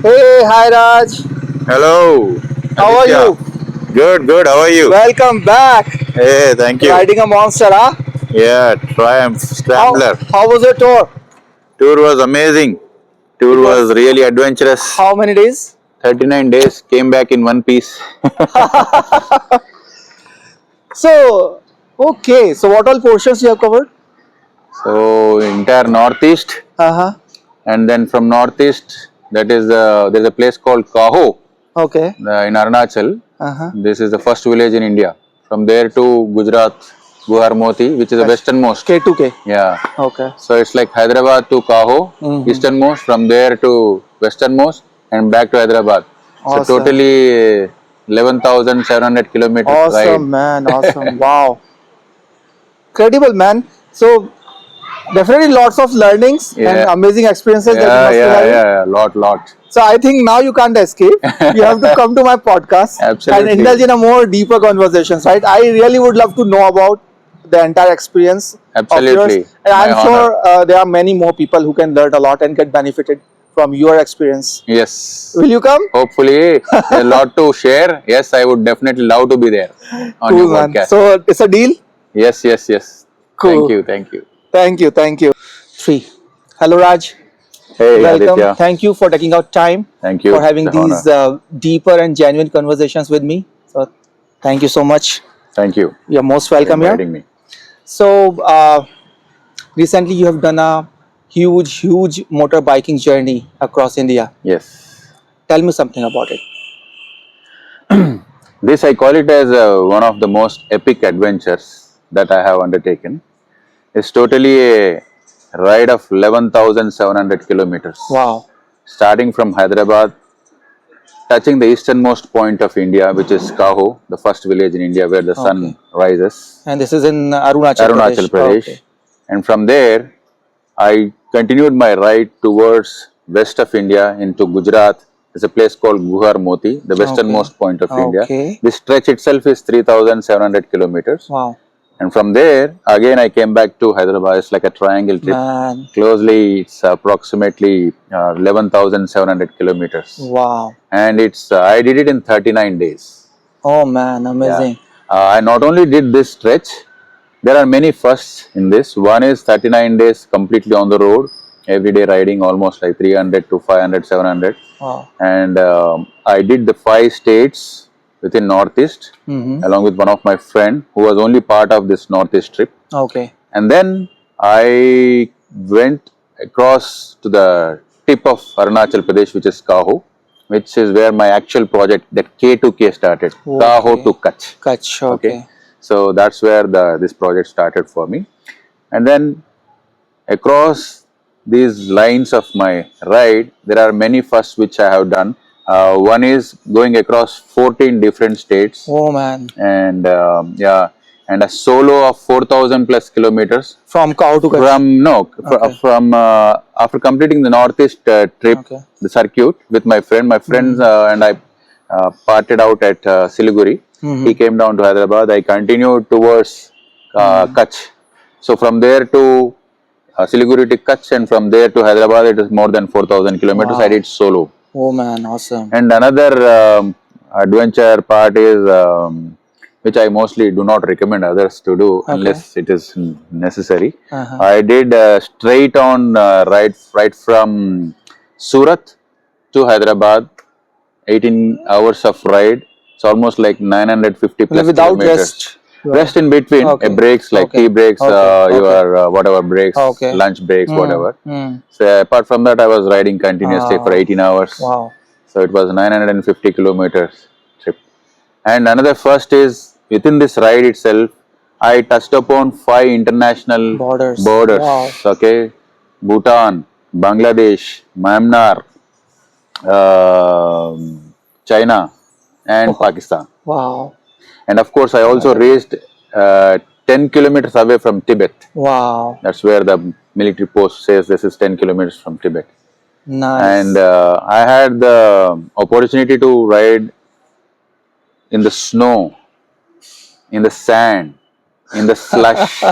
Hey, hi Raj. Hello, How are Aditya. you? Good, good. How are you? Welcome back. Hey, thank you. Riding a monster, huh? Yeah, Triumph How Scrambler. how was your tour? Tour was amazing. It Tour was was really adventurous. how many days? 39 days, came back in one piece. So, okay. So, what all portions you have covered? So, entire Northeast, Uh huh. and then from Northeast, there's a place called Kaho Okay. in Arunachal. Uh huh. This is the first village in India. From there to Gujarat, Guharmoti, which is the westernmost. K2K. Yeah. Okay. So it's like Hyderabad to Kaho, Mm-hmm. easternmost, from there to westernmost, and back to Hyderabad. So Awesome. totally 11,700 kilometers ride. Awesome, man. Awesome. Wow. Credible, man. So, definitely lots of learnings and Yeah, amazing experiences that you yeah, must be yeah, having. yeah, lot. So I think now you can't escape. You have to come to my podcast and indulge Absolutely, in a more deeper conversations, right? I really would love to know about the entire experience of yours, absolutely. and My I'm honor. sure there are many more people who can learn a lot and get benefited from your experience. Yes. Will you come? Hopefully, a lot to share. Yes, I would definitely love to be there on your Cool, man. podcast. So it's a deal. Yes, yes, yes. Thank Cool. you, thank you. Thank you. Thank you. Three. Hello, Raj. Hey, Welcome. Aditya. Thank you for taking out time Thank for you. having The these honor. deeper and genuine conversations with me. So thank you so much. Thank you You're most for welcome here. inviting me. So recently you have done a huge motorbiking journey across India. Yes. Tell me something about it. This I call it as one of the most epic adventures that I have undertaken. It's totally a ride of 11,700 kilometers, Wow. starting from Hyderabad, touching the easternmost point of India, which is Kaho, the first village in India where the sun Okay. rises, And this is in Arunachal Arunachal Pradesh. Okay. Pradesh. And from there, I continued my ride towards west of India into Gujarat. There's a place called Guhar Moti, the Okay. westernmost point of India. Okay. This stretch itself is 3,700 kilometers. Wow. And from there, again, I came back to Hyderabad. It's like a triangle trip. Man. Closely, it's approximately 11,700 kilometers. Wow. And I did it in 39 days. Oh man, Yeah. amazing. I not only did this stretch, there are many firsts in this. One is 39 days completely on the road, everyday riding almost like 300 to 500, 700. Wow. And I did the 5 states within Northeast Mm-hmm. along with one of my friend who was only part of this Northeast trip. Okay. And then I went across to the tip of Arunachal Pradesh, which is Kaho, which is where my actual project, that K2K, started. Kaho Okay. to Kutch. Kutch. Okay, Okay. so that's where this project started for me. And then across these lines of my ride, there are many firsts which I have done. One is going across 14 different states, Oh man. and yeah, and a solo of 4,000 plus kilometers From cow to Kutch. from no Okay. from after completing the Northeast trip, Okay. the circuit with my friend. My friends and I parted out at Siliguri. He Mm-hmm. came down to Hyderabad. I continued towards Mm. Kutch. So from there to Siliguri to Kutch, and from there to Hyderabad, it is more than 4,000 kilometers. I Wow. did solo. Oh man, awesome. And another adventure part is which I mostly do not recommend others to do Okay. unless it is necessary. Uh-huh. I did straight on ride right from Surat to Hyderabad, 18 hours of ride. It's almost like 950 plus Without kilometers. rest. Rest in between, Okay. breaks like tea Okay. breaks, Okay. Okay. your whatever breaks, Okay. lunch breaks, Mm. whatever. Mm. So apart from that, I was riding continuously for Oh, 18 hours. wow. So it was 950 kilometers trip. And another first is within this ride itself, I touched upon 5 international Borders. borders. Wow. Okay, Bhutan, Bangladesh, Myanmar, China, and Wow. Pakistan. Wow. And of course, I also reached 10 kilometers away from Tibet. Wow. That's where the military post says this is 10 kilometers from Tibet. And Nice. I had the opportunity to ride in the snow, in the sand, in the slush,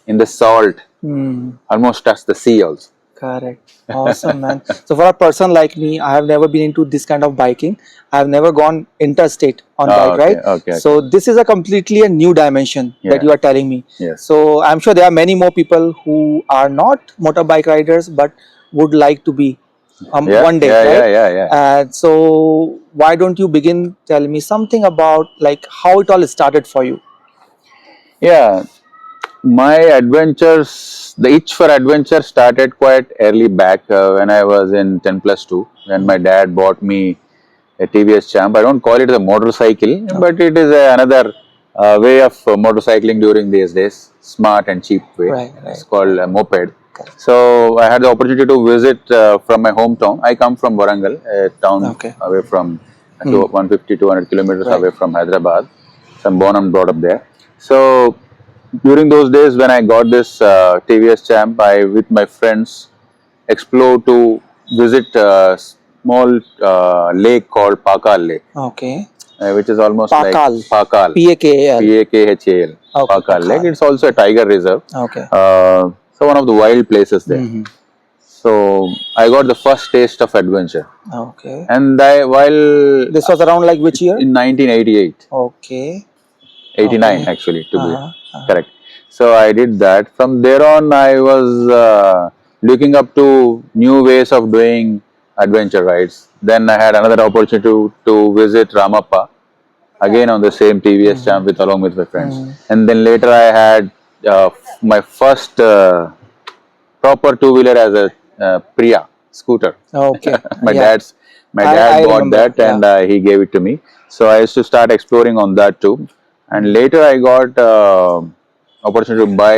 in the salt, Hmm. almost touch the sea also. Correct. Awesome, man. So for a person like me, I have never been into this kind of biking. I have never gone interstate on Ah, bike, okay, right? okay, okay. So this is a completely a new dimension that you Yeah. are telling me. Yes. So I'm sure there are many more people who are not motorbike riders but would like to be Yeah, one day, yeah, right? yeah. And so why don't you begin telling me something about like how it all started for you? Yeah, my adventures, the itch for adventure started quite early back when I was in 10 plus 2, when my dad bought me a TVS Champ. I don't call it a motorcycle, but it is another way of motorcycling during these days, smart and cheap way. Right, It's right. called a moped. So I had the opportunity to visit from my hometown. I come from Warangal, a town Okay. away from Hmm. 150, 200 kilometers Right. away from Hyderabad. So I'm born and brought up there. So during those days when I got this TVS Champ, I with my friends explore to visit a small lake called Pakal Lake, Okay. which is almost Pakal. like Pakal, Pakal. Pakhal, Okay, Pakal Lake. Pakal. It's also a tiger reserve. Okay. So one of the wild places there. Mhm. So I got the first taste of adventure, Okay. and while This was around like which year? in 1988, Okay. 89 Okay. actually to be Uh-huh. correct. So I did that. From there on, I was looking up to new ways of doing adventure rides. Then I had another opportunity to visit Ramappa again on the same TVS Champ with along with my friends. And then later I had my first proper two wheeler as a Priya scooter. Okay. my Yeah. dad's my dad I bought remember. that and he gave it to me. So I used to start exploring on that too. And later I got opportunity to buy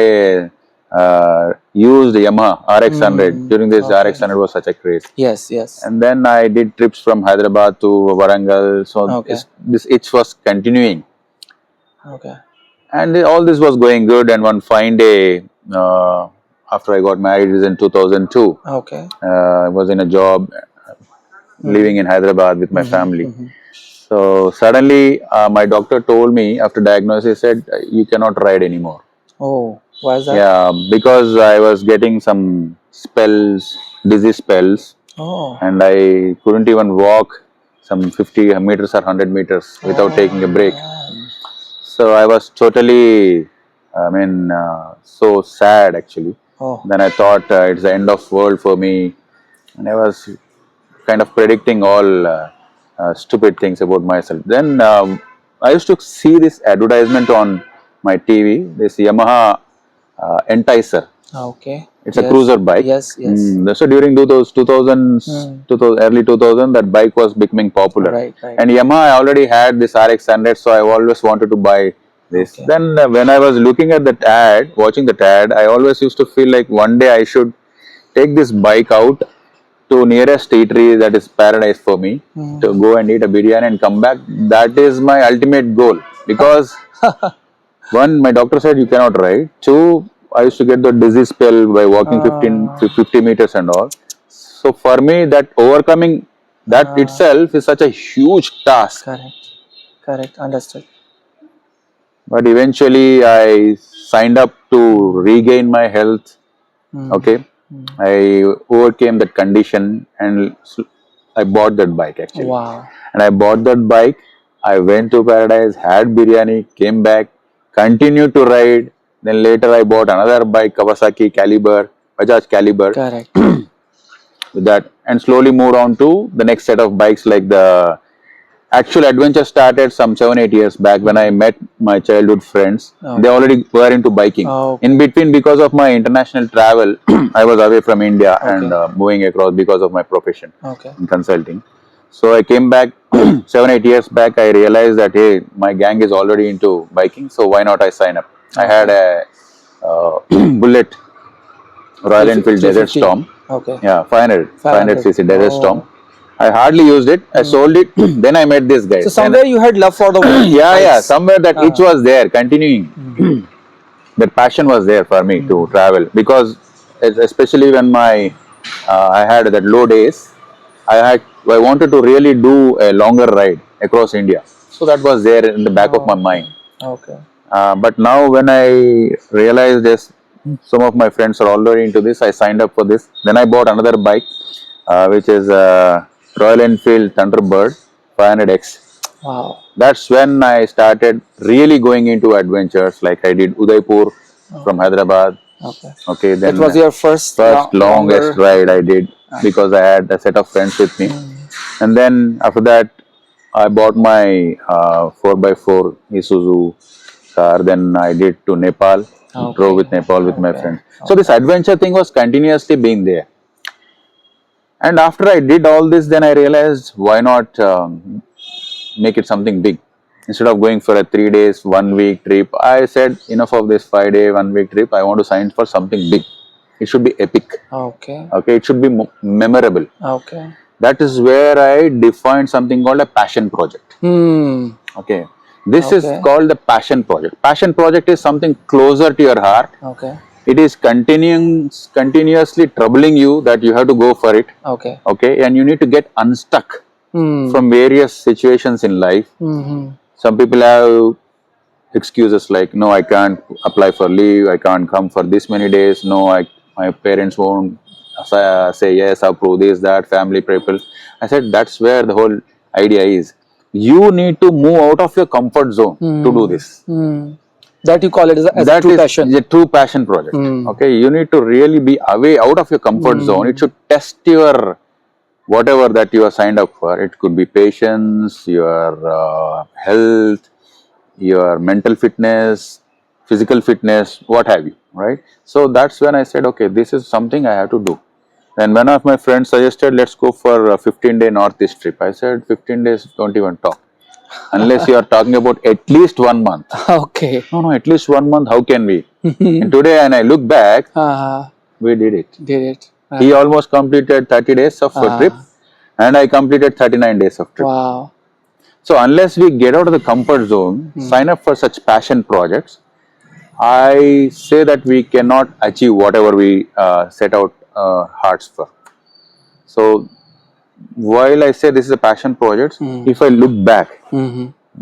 a used Yamaha RX100. During this, Okay. RX100 was such a craze. Yes. Yes. And then I did trips from Hyderabad to Warangal. So Okay. this itch was continuing. Okay. And all this was going good. And one fine day, after I got married, it was in 2002. Okay. I was in a job, living in Hyderabad with my family. Mhm. So suddenly, my doctor told me after diagnosis, he said, "You cannot ride anymore." Oh, why is that? Yeah, because I was getting some spells, dizzy spells, Oh. and I couldn't even walk some 50 meters or 100 meters without taking a break. Man. So I was totally, so sad actually. Oh. Then I thought it's the end of world for me, and I was kind of predicting all stupid things about myself. Then I used to see this advertisement on my TV, this Yamaha Enticer. Okay. It's a Yes. cruiser bike. Yes. Yes. So during those 2000s, 2000, early 2000, that bike was becoming popular. Right. Right. And Yamaha, I already had this RX100, so I always wanted to buy this. Okay. Then when I was looking at that ad, watching that ad, I always used to feel like one day I should take this bike out to nearest eatery, that is paradise for me, to go and eat a biryani and come back. That is my ultimate goal, because one, my doctor said you cannot ride. Two, I used to get the dizzy spell by walking 50 meters and all. So for me, that overcoming that itself is such a huge task. Correct. Correct. Understood. But eventually, I signed up to regain my health. Okay, I overcame that condition and I bought that bike actually. Wow. And I bought that bike. I went to paradise, had biryani, came back, continued to ride. Then later I bought another bike, Kawasaki Caliber, Bajaj Caliber, Correct. with that, and slowly moved on to the next set of bikes. Like the actual adventure started some 7-8 years back when I met my childhood friends. Okay. They already were into biking. Okay. In between, because of my international travel, I was away from India and moving across because of my profession Okay. in consulting. So I came back 7-8 years back. I realized that hey, my gang is already into biking, so why not I sign up? I had a Bullet Royal Enfield Desert 350. Storm. Okay. Yeah, 500 cc Desert Oh. Storm. I hardly used it. I sold it. Then I met this guy. So somewhere you had love for the yeah, somewhere that itch was there, continuing. That passion was there for me to travel, because especially when I had that low days, I wanted to really do a longer ride across India. So that was there in the back of my mind. Okay. But now when I realized Some of my friends are already into this. I signed up for this. Then I bought another bike, which is Royal Enfield Thunderbird 500X. Wow. That's when I started really going into adventures. Like I did Udaipur from Hyderabad. Okay. Okay, then That was your first longest longer. ride I did because I had a set of friends with me. And then after that, I bought my 4x4 Isuzu car. Then I did to Nepal, drove with Nepal with my friends. So this adventure thing was continuously being there. And after I did all this, then I realized why not make it something big. Instead of going for a 3 days, 1 week trip, I said enough of this 5 day, 1 week trip. I want to sign for something big. It should be epic. Okay. Okay, it should be memorable. Okay. That is where I defined something called a passion project. Okay, this is called the passion project. Passion project is something closer to your heart. Okay. It is continuously troubling you that you have to go for it. Okay. Okay, and you need to get unstuck from various situations in life. Some people have excuses like, no, I can't apply for leave, I can't come for this many days, no, my parents won't say yes, approve this, that, family people. I said, that's where the whole idea is. You need to move out of your comfort zone to do this. That you call it as a true passion. A true passion project. Okay, you need to really be away out of your comfort zone. It should test your whatever that you are signed up for. It could be patience, your health, your mental fitness, physical fitness, what have you, right? So that's when I said, okay, this is something I have to do. And one of my friends suggested, let's go for a 15-day Northeast trip. I said, 15 days, don't even talk. Unless you are talking about at least 1 month. Okay. No, at least 1 month, how can we? And today, and I look back, we did it. Did it. He almost completed 30 days of trip, and I completed 39 days of trip. Wow. So unless we get out of the comfort zone, sign up for such passion projects, I say that we cannot achieve whatever we set out hearts for. So while I say this is a passion project, if I look back,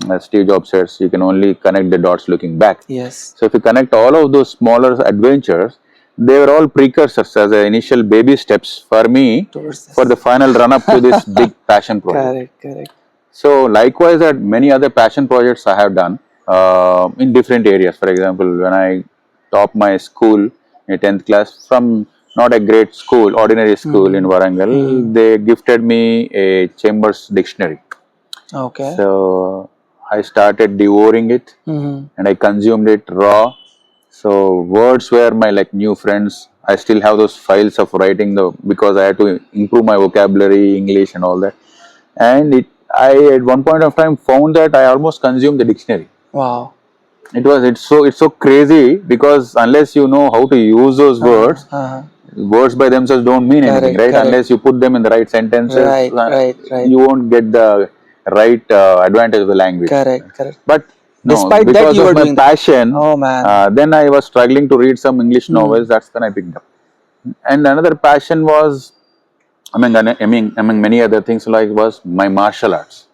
as Steve Jobs says, you can only connect the dots looking back. Yes. So if you connect all of those smaller adventures, they were all precursors as initial baby steps for me for the final run up to this big passion project. Correct. So likewise, at many other passion projects I have done in different areas. For example, when I topped my school in 10th class from not a great school, ordinary school in Warangal, they gifted me a Chambers dictionary. Okay. So I started devouring it and I consumed it raw. So words were my new friends. I still have those files of writing because I had to improve my vocabulary, English and all that. And I at one point of time found that I almost consumed the dictionary. Wow. It's so crazy because unless you know how to use those words, words by themselves don't mean anything, right? Correct. Unless you put them in the right sentences, right. you won't get the right advantage of the language. Correct. But no, despite because that, you of were my doing passion, oh man. then I was struggling to read some English novels. That's when I picked up. And another passion was, among many other things, was my martial arts.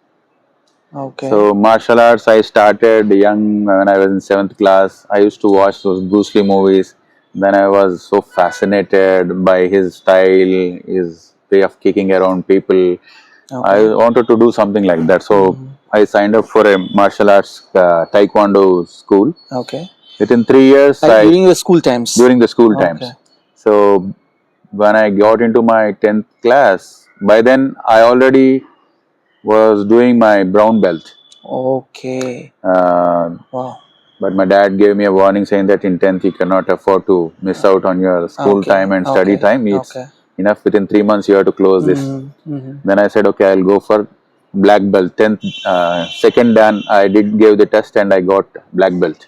Okay. So martial arts, I started young when I was in 7th class. I used to watch those Bruce Lee movies. Then I was so fascinated by his style, his way of kicking around people. I wanted to do something like that. So I signed up for a martial arts taekwondo school. Okay. Within 3 years, during the school times. During the school times. So when I got into my 10th class, by then I already was doing my brown belt. Okay. Wow. But my dad gave me a warning saying that in 10th you cannot afford to miss out on your school time and study time. It's enough, within 3 months you have to close this. Then I said, okay, I'll go for black belt. 10th, second dan I gave the test and I got black belt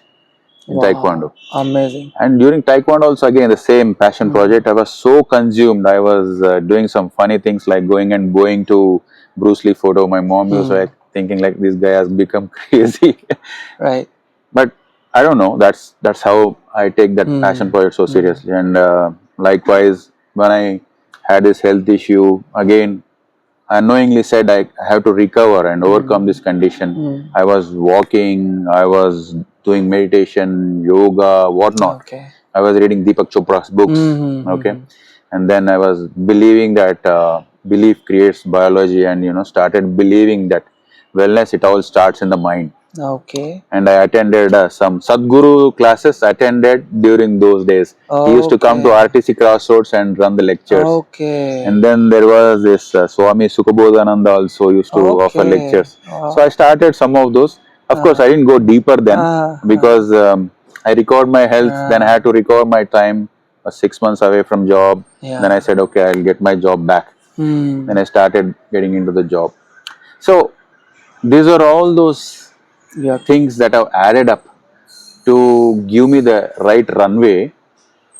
in taekwondo. Amazing. And during taekwondo also again the same passion project. I was so consumed. I was doing some funny things like going to Bruce Lee photo. My mom was thinking this guy has become crazy. Right. But I don't know. That's how I take that passion project so seriously. And likewise, when I had this health issue, again, I unknowingly said I have to recover and overcome this condition. I was walking, I was doing meditation, yoga, whatnot. I was reading Deepak Chopra's books. Okay, and then I was believing that belief creates biology, and started believing that wellness, it all starts in the mind. Okay. And I attended some Sadhguru classes. Attended during those days. He used to come to RTC Crossroads and run the lectures. Okay. And then there was this Swami Sukhabodhananda also used to offer lectures. So I started some of those. Of course, I didn't go deeper then because I recovered my health. Then I had to recover my time. I was 6 months away from job. Then I said, okay, I'll get my job back. Then I started getting into the job. So these are all those things that have added up to give me the right runway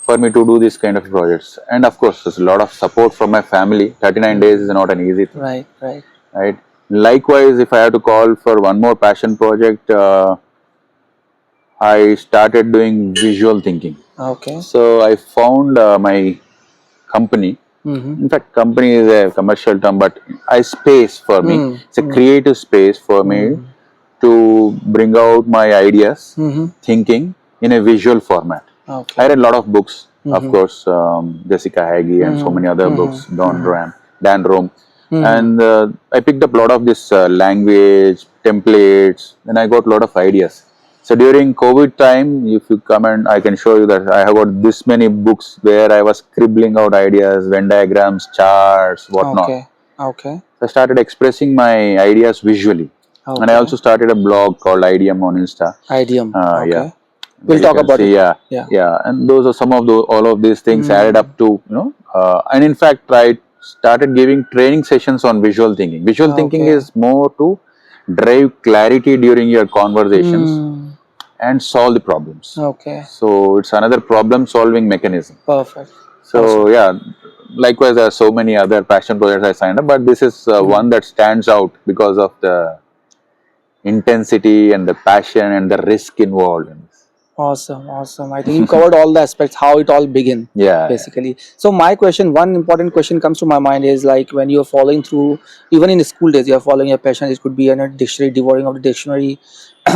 for me to do this kind of projects. And of course, there's a lot of support from my family. 39 days is not an easy thing. Right. Likewise, if I have to call for one more passion project, I started doing visual thinking. Okay. So I found my company. In fact, company is a commercial term, but space for me. It's a creative space for me to bring out my ideas, thinking in a visual format. Okay. I read a lot of books, of course, Jessica Hagee and so many other books, Dan Rome. And I picked up a lot of this language, templates, and I got a lot of ideas. So during COVID time, if you come and I can show you that I have got this many books where I was scribbling out ideas, Venn diagrams, charts, whatnot. Okay. So I started expressing my ideas visually. Okay. And I also started a blog called Ideum on Insta. Ideum. Okay. Yeah. We'll talk about it. Yeah. And those are some of all of these things added up to, and in fact, I started giving training sessions on visual thinking. Visual thinking is more to drive clarity during your conversations and solve the problems. Okay. So it's another problem solving mechanism. Perfect. So likewise, there are so many other passion projects I signed up, but this is one that stands out because of the intensity and the passion and the risk involved in this. Awesome. I think you covered all the aspects, how it all began. Basically. So my question, one important question comes to my mind is like when you're following through, even in the school days, you're following your passion. It could be a dictionary, devouring of the dictionary,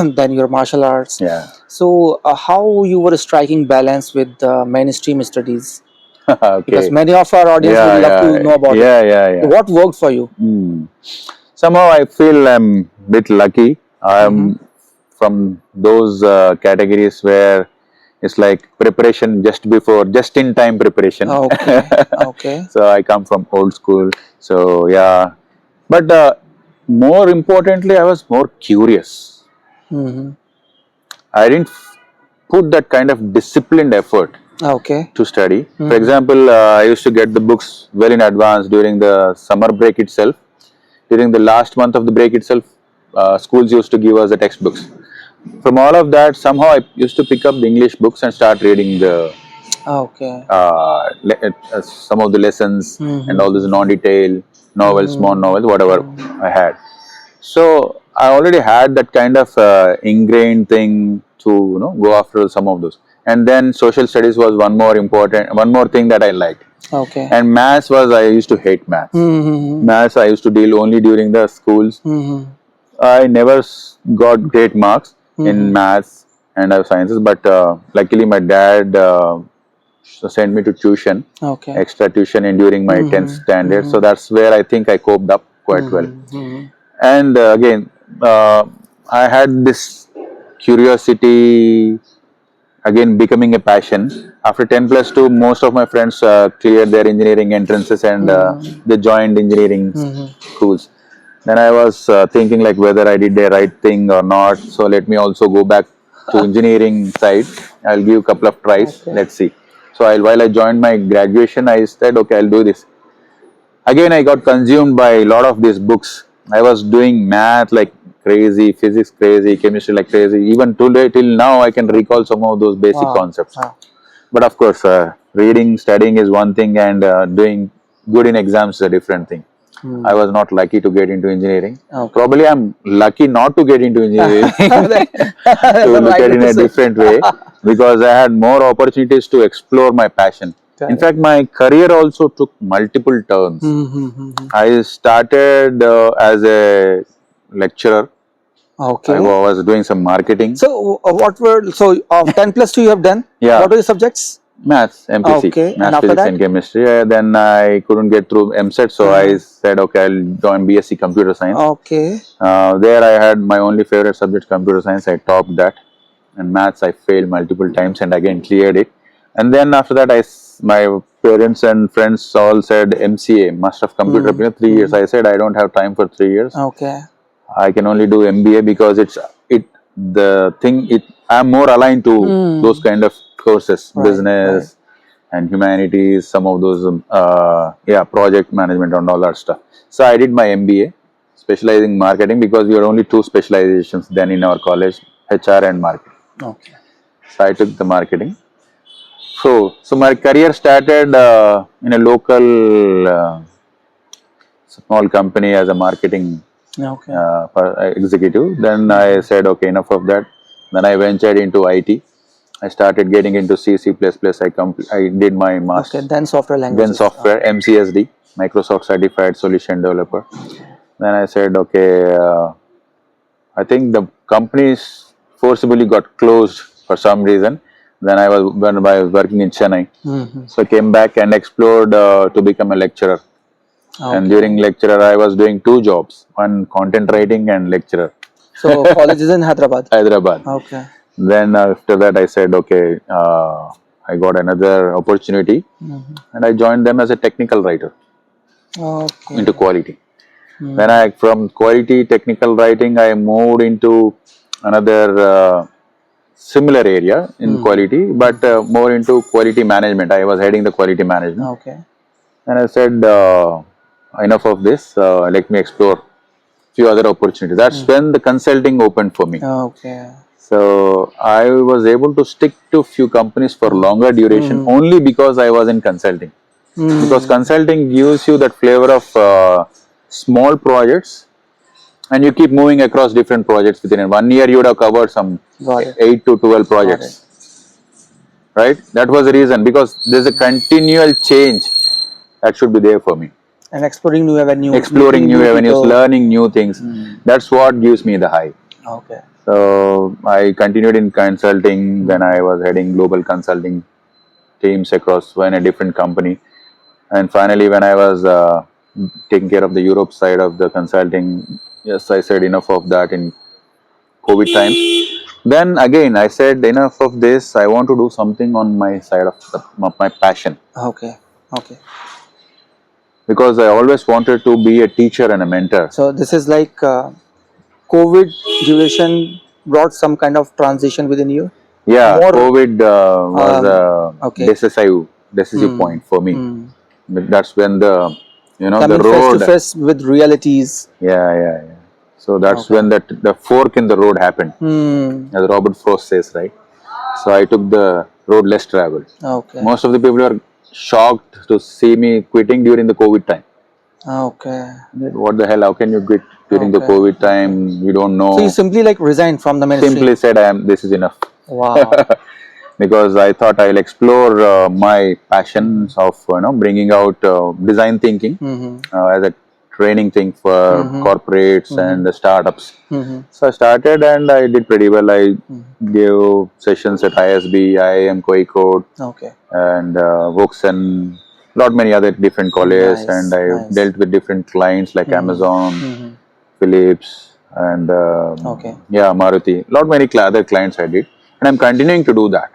then your martial arts. So how you were striking balance with mainstream studies? Because many of our audience would love to know about it. What worked for you? Somehow I feel I'm a bit lucky. I'm from those categories where it's like preparation just in time preparation. Okay. So I come from old school. So but more importantly, I was more curious. I didn't put that kind of disciplined effort to study. For example, I used to get the books well in advance during the summer break itself. During the last month of the break itself, schools used to give us the textbooks. From all of that, somehow I used to pick up the English books and start reading the some of the lessons and all these non-detail novels, small novels, whatever I had. So I already had that kind of ingrained thing to go after some of those. And then social studies was one more thing that I liked. And maths I used to hate maths. Maths I used to deal only during the schools. I never got great marks in maths and sciences, but luckily my dad sent me to tuition, extra tuition during my 10th standard. So that's where I think I coped up quite well. And again, I had this curiosity again becoming a passion. After 10+2, most of my friends cleared their engineering entrances and they joined engineering schools. Then I was thinking like whether I did the right thing or not. So let me also go back to engineering side. I'll give a couple of tries. Let's see. So while I joined my graduation, I said, okay, I'll do this. Again, I got consumed by a lot of these books. I was doing math like crazy, physics crazy, chemistry like crazy. Even till now, I can recall some of those basic concepts. But of course, reading, studying is one thing, and doing good in exams is a different thing. I was not lucky to get into engineering. Probably I'm lucky not to get into engineering to look at it in a different way, because I had more opportunities to explore my passion. In fact, my career also took multiple turns. I started as a lecturer. I was doing some marketing. So 10+2 you have done? What were the subjects? Maths, MPC, Okay, and Maths, after Physics that? and Chemistry. Then I couldn't get through MSET, so I said, okay, I'll join BSc Computer Science. Okay. There I had my only favorite subject, Computer Science. I topped that. And Maths, I failed multiple times and again cleared it. And then after that, my parents and friends all said MCA, Master of Computer Application, 3 years. I said, I don't have time for 3 years. Okay. I can only do MBA because I'm more aligned to those kind of courses, Right, business and humanities, some of those, project management and all that stuff. So I did my MBA, specializing in marketing, because we had only 2 specializations then in our college, HR and marketing. Okay. So I took the marketing. So my career started in a local small company as a marketing Okay. executive. Then I said, okay, enough of that. Then I ventured into IT. I started getting into C, C++. I did my master. Okay. Then software Then languages. software, MCSD, Microsoft Certified Solution Developer. Then I said, okay, I think the companies forcibly got closed for some reason. Then when I was working in Chennai. So I came back and explored to become a lecturer. And during lecturer, I was doing 2 jobs, one content writing and lecturer. So college is in Hyderabad. Hyderabad. Okay. Then after that, I said, okay, I got another opportunity, and I joined them as a technical writer Okay. into quality. Then from quality technical writing, I moved into another similar area in quality, but more into quality management. I was heading the quality management. Okay. And I said, enough of this, let me explore few other opportunities. That's when the consulting opened for me. Okay. So I was able to stick to few companies for longer duration only because I was in consulting. Because consulting gives you that flavor of small projects, and you keep moving across different projects within 1 year. You would have covered some 8 to 12 projects, right? That was the reason, because there's a continual change that should be there for me. And exploring new avenues. Exploring new avenues, learning new things. That's what gives me the high. Okay. So I continued in consulting. Then I was heading global consulting teams across in a different company. And finally, when I was taking care of the Europe side of the consulting, yes, I said enough of that in COVID times. Then again, I said enough of this. I want to do something on my side of my passion. Okay. Okay. Because I always wanted to be a teacher and a mentor. So this is like COVID duration brought some kind of transition within you. Yeah, COVID was decisive point for me. That's when the coming the road face to face with realities. Yeah. So that's when the fork in the road happened, as Robert Frost says, right? So I took the road less traveled. Okay. Most of the people are shocked to see me quitting during the COVID time. Okay. What the hell? How can you quit during the COVID time? You don't know. So you simply like resigned from the ministry. Simply said, this is enough. Wow. Because I thought I'll explore my passions of bringing out design thinking as a training thing for corporates and the startups. So I started and I did pretty well. I gave sessions at ISB, IIM, Kozhikode, and Voxen, lot many other different colleges, and I dealt with different clients like Amazon, Philips, and Maruti. Lot many other clients I did. And I'm continuing to do that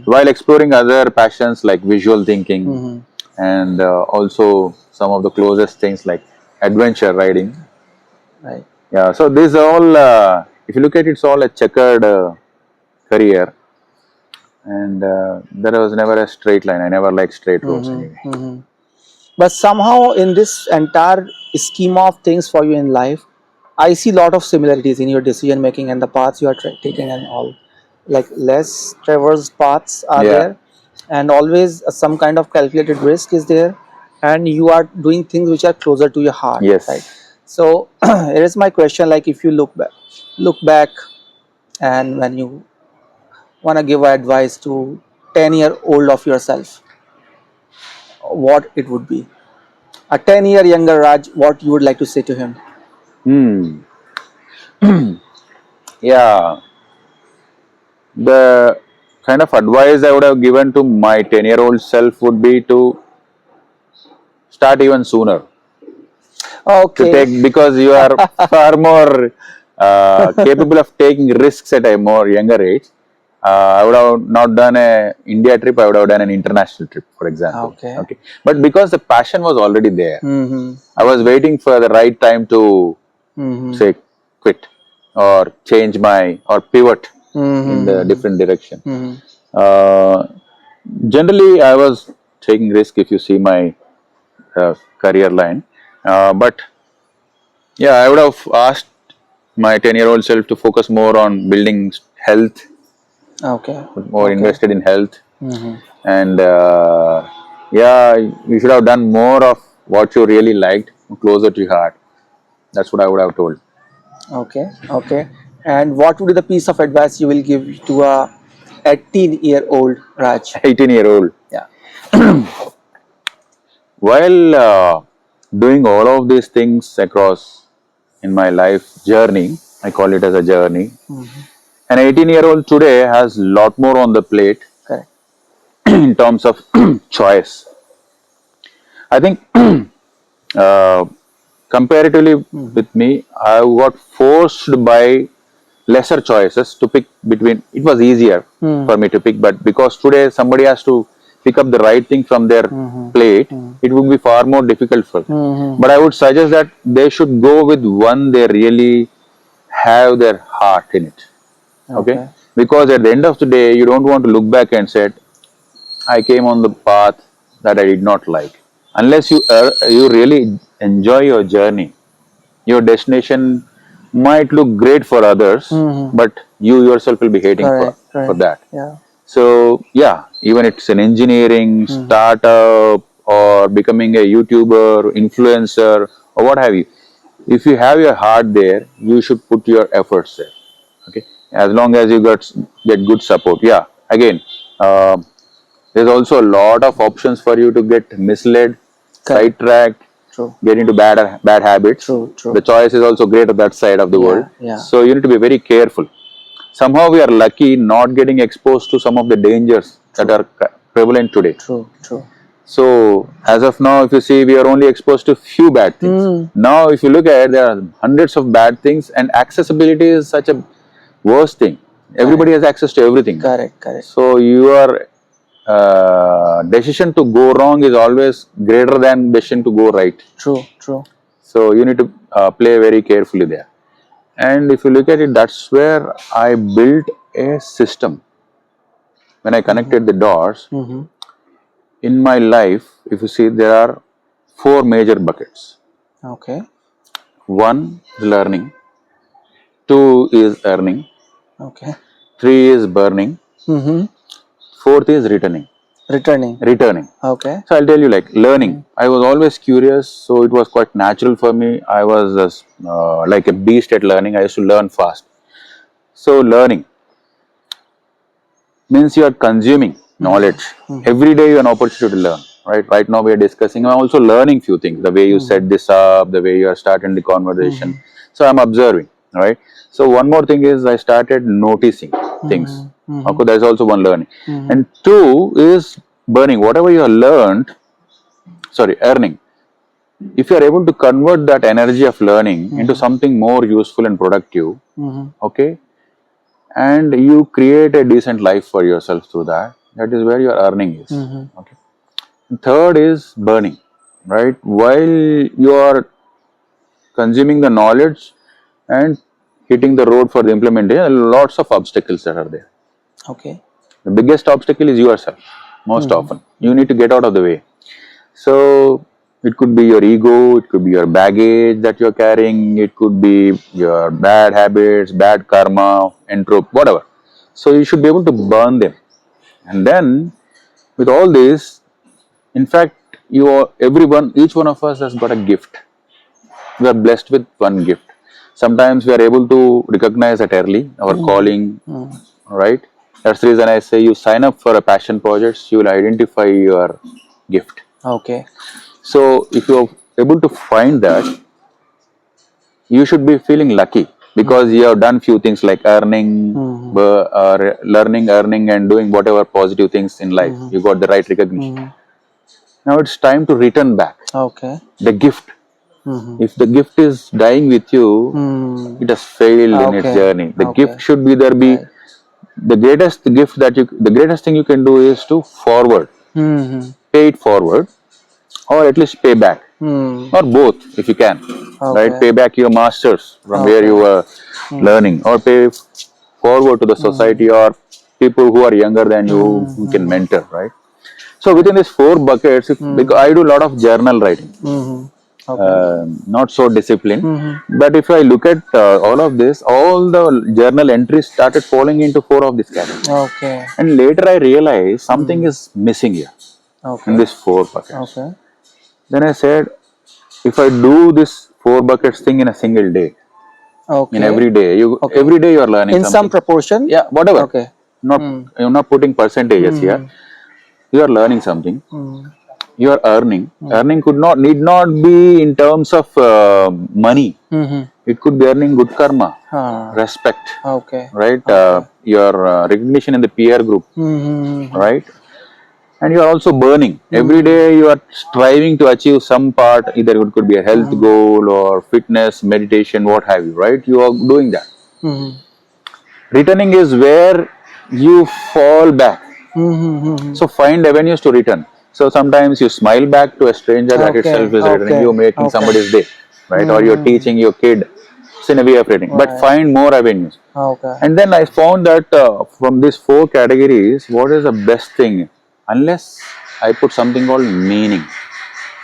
while exploring other passions like visual thinking and also some of the closest things like adventure riding. Right. Yeah. So this all, if you look at it, it's all a checkered career, and there was never a straight line. I never liked straight roads anyway. But somehow in this entire scheme of things for you in life, I see a lot of similarities in your decision making and the paths you are taking and all. Like less traversed paths are there, and always some kind of calculated risk is there, and you are doing things which are closer to your heart. Yes. Right. So here is my question: like, if you look back, and when you want to give advice to 10-year-old of yourself, what it would be? A 10-year younger Raj, what you would like to say to him? Yeah. The kind of advice I would have given to my 10-year-old self would be to start even sooner. To take, because you are far more capable of taking risks at a more younger age. I would have not done a India trip, I would have done an international trip, for example. Okay. But because the passion was already there, I was waiting for the right time to say quit or change my, or pivot in the different direction. Generally, I was taking risk if you see my career line. But yeah, I would have asked my 10-year-old self to focus more on building health, more invested in health. And yeah, you should have done more of what you really liked, closer to your heart. That's what I would have told. Okay. And what would be the piece of advice you will give to a 18-year-old Raj? 18-year-old. Yeah. While doing all of these things across in my life journey, I call it as a journey. An 18-year-old today has a lot more on the plate. Correct. In terms of choice. I think comparatively with me, I got forced by lesser choices to pick between. It was easier for me to pick, but because today somebody has to pick up the right thing from their plate, it would be far more difficult for them. But I would suggest that they should go with one they really have their heart in it. Okay? Because at the end of the day, you don't want to look back and say, I came on the path that I did not like. Unless you really enjoy your journey, your destination might look great for others, but you yourself will be hating for that. Yeah. So yeah, even it's an engineering startup or becoming a YouTuber, influencer, or what have you. If you have your heart there, you should put your efforts there. Okay, as long as you get good support. Yeah, again. There's also a lot of options for you to get misled, sidetracked, get into bad habits. True. The choice is also great at that side of the world. Yeah. So you need to be very careful. Somehow we are lucky not getting exposed to some of the dangers that are prevalent today. True. So as of now, if you see, we are only exposed to few bad things. Now, if you look at it, there are hundreds of bad things, and accessibility is such a worst thing. Everybody has access to everything. Correct. So your decision to go wrong is always greater than decision to go right. True. So you need to play very carefully there. And if you look at it, that's where I built a system. When I connected the dots, in my life, if you see, there are 4 major buckets. Okay. 1 is learning, 2 is earning, Okay. 3 is burning, 4th is returning. Okay. So I'll tell you, like learning. I was always curious, so it was quite natural for me. I was like a beast at learning. I used to learn fast. So learning means you are consuming knowledge. Every day you have an opportunity to learn. Right now we are discussing. I'm also learning few things. The way you set this up, the way you are starting the conversation. So I'm observing. Right. So one more thing is I started noticing things. Okay, there's also one learning. And 2 is burning. Whatever you have learned, earning. If you are able to convert that energy of learning into something more useful and productive, okay, and you create a decent life for yourself through that, that is where your earning is. Okay. And 3rd is burning. Right. While you are consuming the knowledge and hitting the road for the implementation, lots of obstacles that are there. Okay. The biggest obstacle is yourself, most often. You need to get out of the way. So it could be your ego, it could be your baggage that you're carrying, it could be your bad habits, bad karma, entropy, whatever. So you should be able to burn them. And then with all this, in fact, each one of us has got a gift. We are blessed with one gift. Sometimes we are able to recognize that early, our calling, right? That's the reason I say you sign up for a passion project, you will identify your gift. Okay. So if you are able to find that, you should be feeling lucky. because you have done few things like earning, learning, earning, and doing whatever positive things in life. You got the right recognition. Now it's time to return back. Okay. The gift. If the gift is dying with you, it has failed in its journey. The gift should be there. Be the greatest gift the greatest thing you can do is to forward, pay it forward, or at least pay back, or both if you can. Right, pay back your masters from where you were learning, or pay forward to the society or people who are younger than you who can mentor. Right. So within these 4 buckets, because I do a lot of journal writing. Not so disciplined, but if I look at all of this, all the journal entries started falling into 4 of these categories. Okay. And later I realized something is missing here in these 4 buckets. Okay. Then I said, if I do this 4 buckets thing in a single day, in every day, every day you are learning in something. some proportion. Yeah, whatever. Okay. Not you're not putting percentages here. You are learning something. You are earning. Earning need not be in terms of money. It could be earning good karma, respect. Okay. Right. Your recognition in the peer group. Right. And you are also burning. Every day you are striving to achieve some part. Either it could be a health goal or fitness, meditation, what have you. Right. You are doing that. Returning is where you fall back. So find avenues to return. So sometimes you smile back to a stranger, that itself is returning. You're making somebody's day, right? Or you're teaching your kid. It's in a way of returning. But find more avenues. And then I found that from these 4 categories, what is the best thing? Unless I put something called meaning.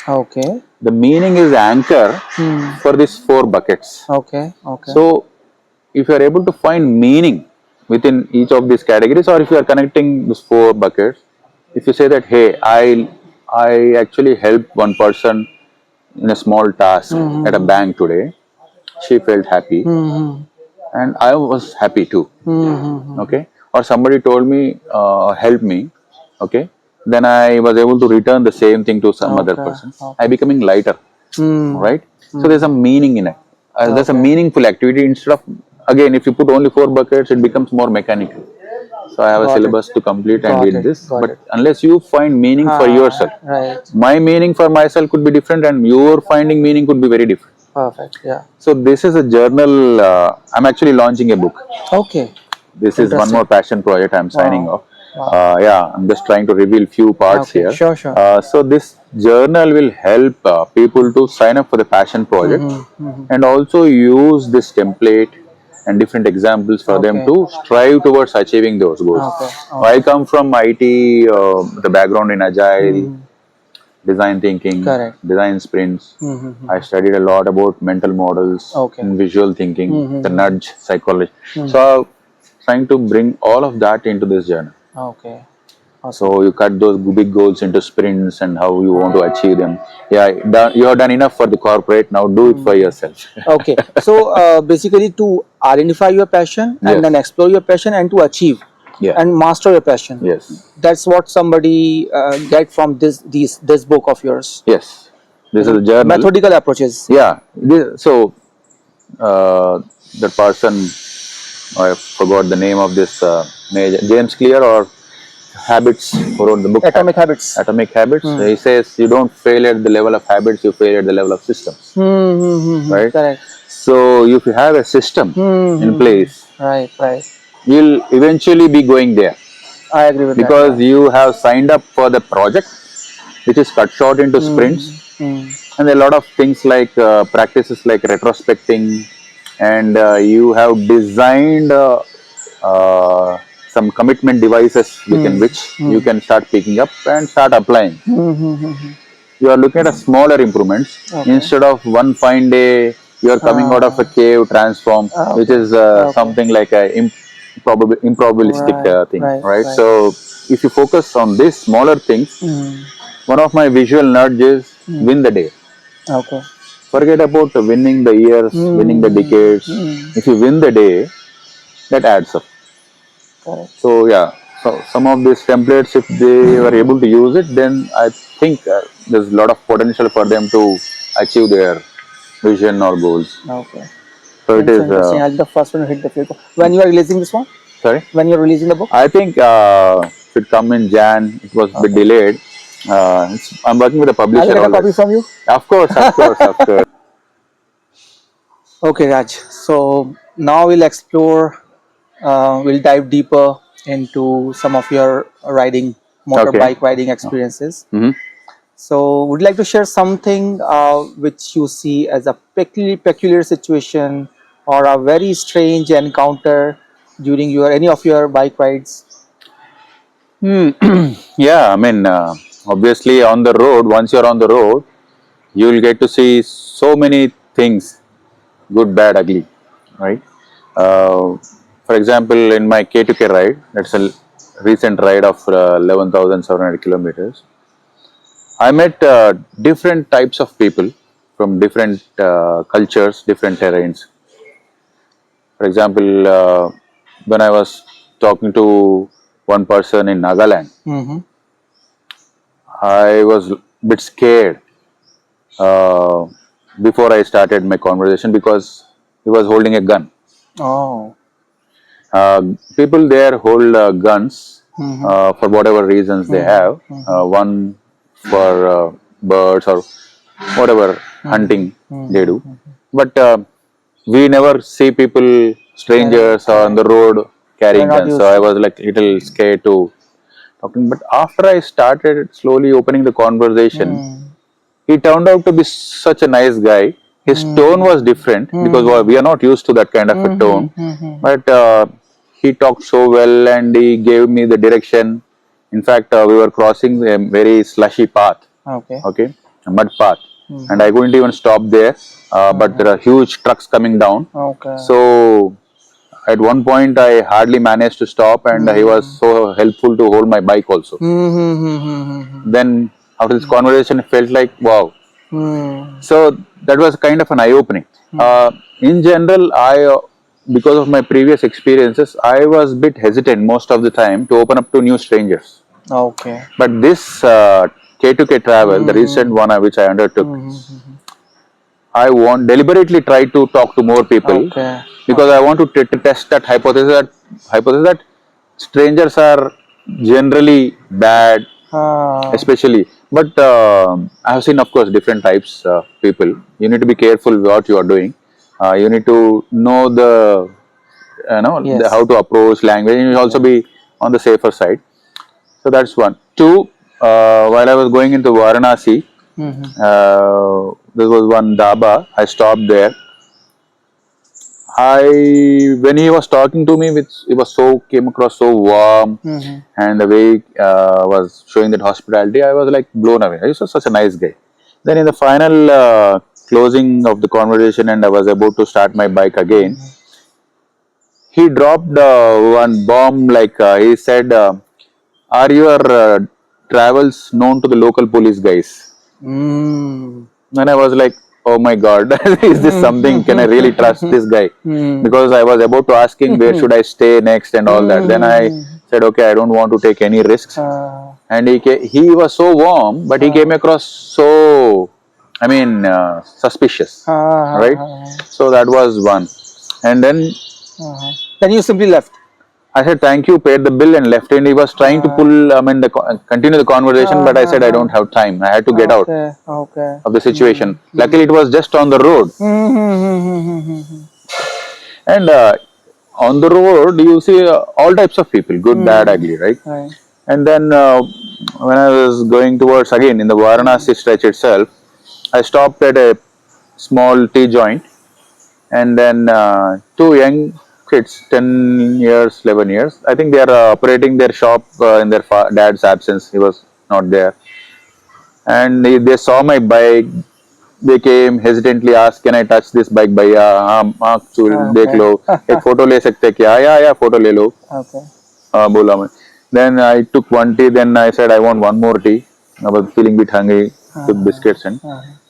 Okay. The meaning is anchor for these 4 buckets. Okay. Okay. So if you are able to find meaning within each of these categories, or if you are connecting these 4 buckets, if you say that, hey, I actually helped one person in a small task at a bank today, she felt happy, and I was happy too. Okay, or somebody told me, help me. Okay, then I was able to return the same thing to some other person. I becoming lighter, right? So there's a meaning in it. There's a meaningful activity instead of, again, if you put only 4 buckets, it becomes more mechanical. So I have a syllabus to complete and read this. But unless you find meaning for yourself, my meaning for myself could be different, and your finding meaning could be very different. Perfect. Yeah. So this is a journal. I'm actually launching a book. Okay. This is one more passion project I'm signing off. Yeah, I'm just trying to reveal few parts here. Sure, sure. So this journal will help people to sign up for the passion project and also use this template and different examples for them to strive towards achieving those goals. I come from IT, the background in Agile, design thinking, design sprints. I studied a lot about mental models and visual thinking, the nudge psychology. So trying to bring all of that into this journal. Okay. So you cut those big goals into sprints and how you want to achieve them. Yeah, you have done enough for the corporate. Now do it for yourself. Okay. So basically, to identify your passion and then explore your passion and to achieve and master your passion. Yes. That's what somebody get from this book of yours. Yes. This is a journal. Methodical approaches. Yeah. So the person, I forgot the name of this major, James Clear or Habits, who wrote the book Atomic Habits. Atomic Habits. He says you don't fail at the level of habits, you fail at the level of systems. Right? Correct. So if you have a system in place, right, you'll eventually be going there. I agree with that. Because you have signed up for the project, which is cut short into sprints, and a lot of things like practices like retrospecting, and you have designed some commitment devices within which you can start picking up and start applying. You are looking at a smaller improvements instead of one fine day you are coming out of a cave transform, which is something like a improbabilistic thing, right? So if you focus on these smaller things, one of my visual nudges is win the day. Okay. Forget about winning the years, winning the decades. If you win the day, that adds up. Correct. So yeah, so some of these templates, if they were able to use it, then I think there's a lot of potential for them to achieve their vision or goals. Okay. So it is. Interesting. I'll be the first one to hit the field. When you are releasing this one? Sorry? When you're releasing the book? I think it should come in Jan. It was a bit delayed. I'm working with a publisher. I'll get a already. copy from you. Of course, of course, of course. Okay, Raj. So now we'll explore, we'll dive deeper into some of your motorbike riding experiences. Mhm. So, would you like to share something which you see as a peculiar situation or a very strange encounter during any of your bike rides? Yeah, I mean, obviously on the road, once you're on the road, you will get to see so many things, good, bad, ugly, right? For example, in my K2K ride, that's a recent ride of 11,700 kilometers. I met different types of people from different cultures, different terrains. For example, when I was talking to one person in Nagaland, Mm-hmm. I was a bit scared uh, before I started my conversation because he was holding a gun. Oh. People there hold guns Mm-hmm. for whatever reasons they have. One for birds or whatever hunting they do. But we never see people, strangers on the road carrying not guns. used So I to. was like little scared to talking. But after I started slowly opening the conversation, he turned out to be such a nice guy. His tone was different because we are not used to that kind of a tone. But he talked so well and he gave me the direction. In fact, we were crossing a very slushy path, Okay. okay, a mud path, and I couldn't even stop there. But there are huge trucks coming down. Okay. So at one point, I hardly managed to stop, and he was so helpful to hold my bike also. Then after this conversation, it felt like wow. So that was kind of an eye-opening. In general, because of my previous experiences, I was a bit hesitant most of the time to open up to new strangers. Okay. But this K2K travel, the recent one which I undertook, I deliberately try to talk to more people because I want to test that hypothesis that strangers are generally bad, especially. But I have seen, of course, different types of people. You need to be careful what you are doing. You need to know how to approach language, and you also be on the safer side. So that's one. Two, while I was going into Varanasi, there was one dhaba. I stopped there. When he was talking to me, came across so warm, and the way was showing that hospitality, I was like blown away. He was such a nice guy. Then in the final closing of the conversation, and I was about to start my bike again, he dropped one bomb. Like he said, "Are your travels known to the local police guys?" And I was like, oh my god, is this something? Can I really trust this guy? Because I was about to ask him where should I stay next and all that. Then I said, okay, I don't want to take any risks. And he was so warm, but he came across so, suspicious, right? So that was one. And then you simply left. I said thank you, paid the bill and left. And he was trying to continue the conversation, but I said I don't have time. I had to get out of the situation. Luckily, it was just on the road. And on the road, you see all types of people, good, bad, ugly, right? And then when I was going towards again in the Varanasi stretch itself, I stopped at a small tea joint, and then two young kids, 10 years, 11 years. I think they are operating their shop in their dad's absence. He was not there. And they saw my bike. They came hesitantly, asked, "Can I touch this bike, भैया? हाँ, देख लो. एक photo ले सकते हैं क्या? Yeah, photo ले लो. Okay. बोला मैं. Then I took one tea. Then I said, I want one more tea. I was feeling a bit hungry. Took biscuits and.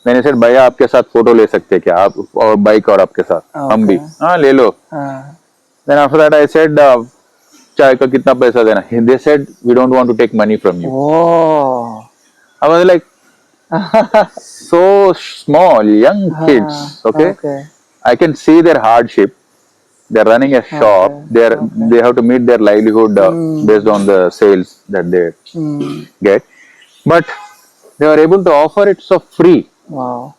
Then he said, भैया आपके साथ फोटो ले सकते हैं क्या? आप और बाइक और आपके साथ. हम भी. हाँ ले लो. Then after that I said, चाय का कितना पैसा देना? They said, we don't want to take money from you. Oh. I was like, so small, young kids, okay? I can see their hardship. They're running a shop. They have to meet their livelihood based on the sales that they get. But they are able to offer it so free. Wow.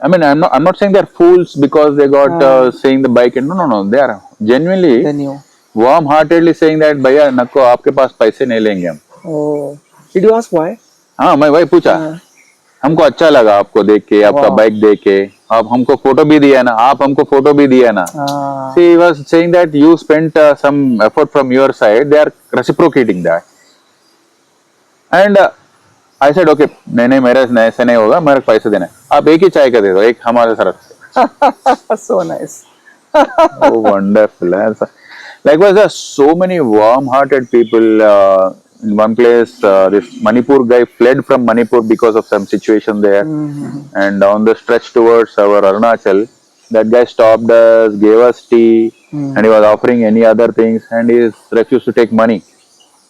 I mean, I'm not saying they're fools because they got saying the bike and no. They are genuinely warm-heartedly saying that, भैया नको आपके पास पैसे नहीं लेंगे हम. Oh. Did you ask why? हाँ, मैं वही पूछा. हमको अच्छा लगा आपको देख के, आपका बाइक देख के. आप हमको फोटो भी दिया ना, आप हमको फोटो भी दिया ना. See, he was saying that you spent some effort from your side. They are reciprocating that. And I said, okay, नहीं मेरे ऐसे नहीं होगा, मेरे को पैसे देना है. आप एक ही चाय का दे दो, एक हमारे तरफ. So nice. Oh, wonderful. Likewise, there are so many warm-hearted people. In one place, this Manipur guy fled from Manipur because of some situation there. And on the stretch towards our Arunachal, that guy stopped us, gave us tea, and he was offering any other things, and he refused to take money.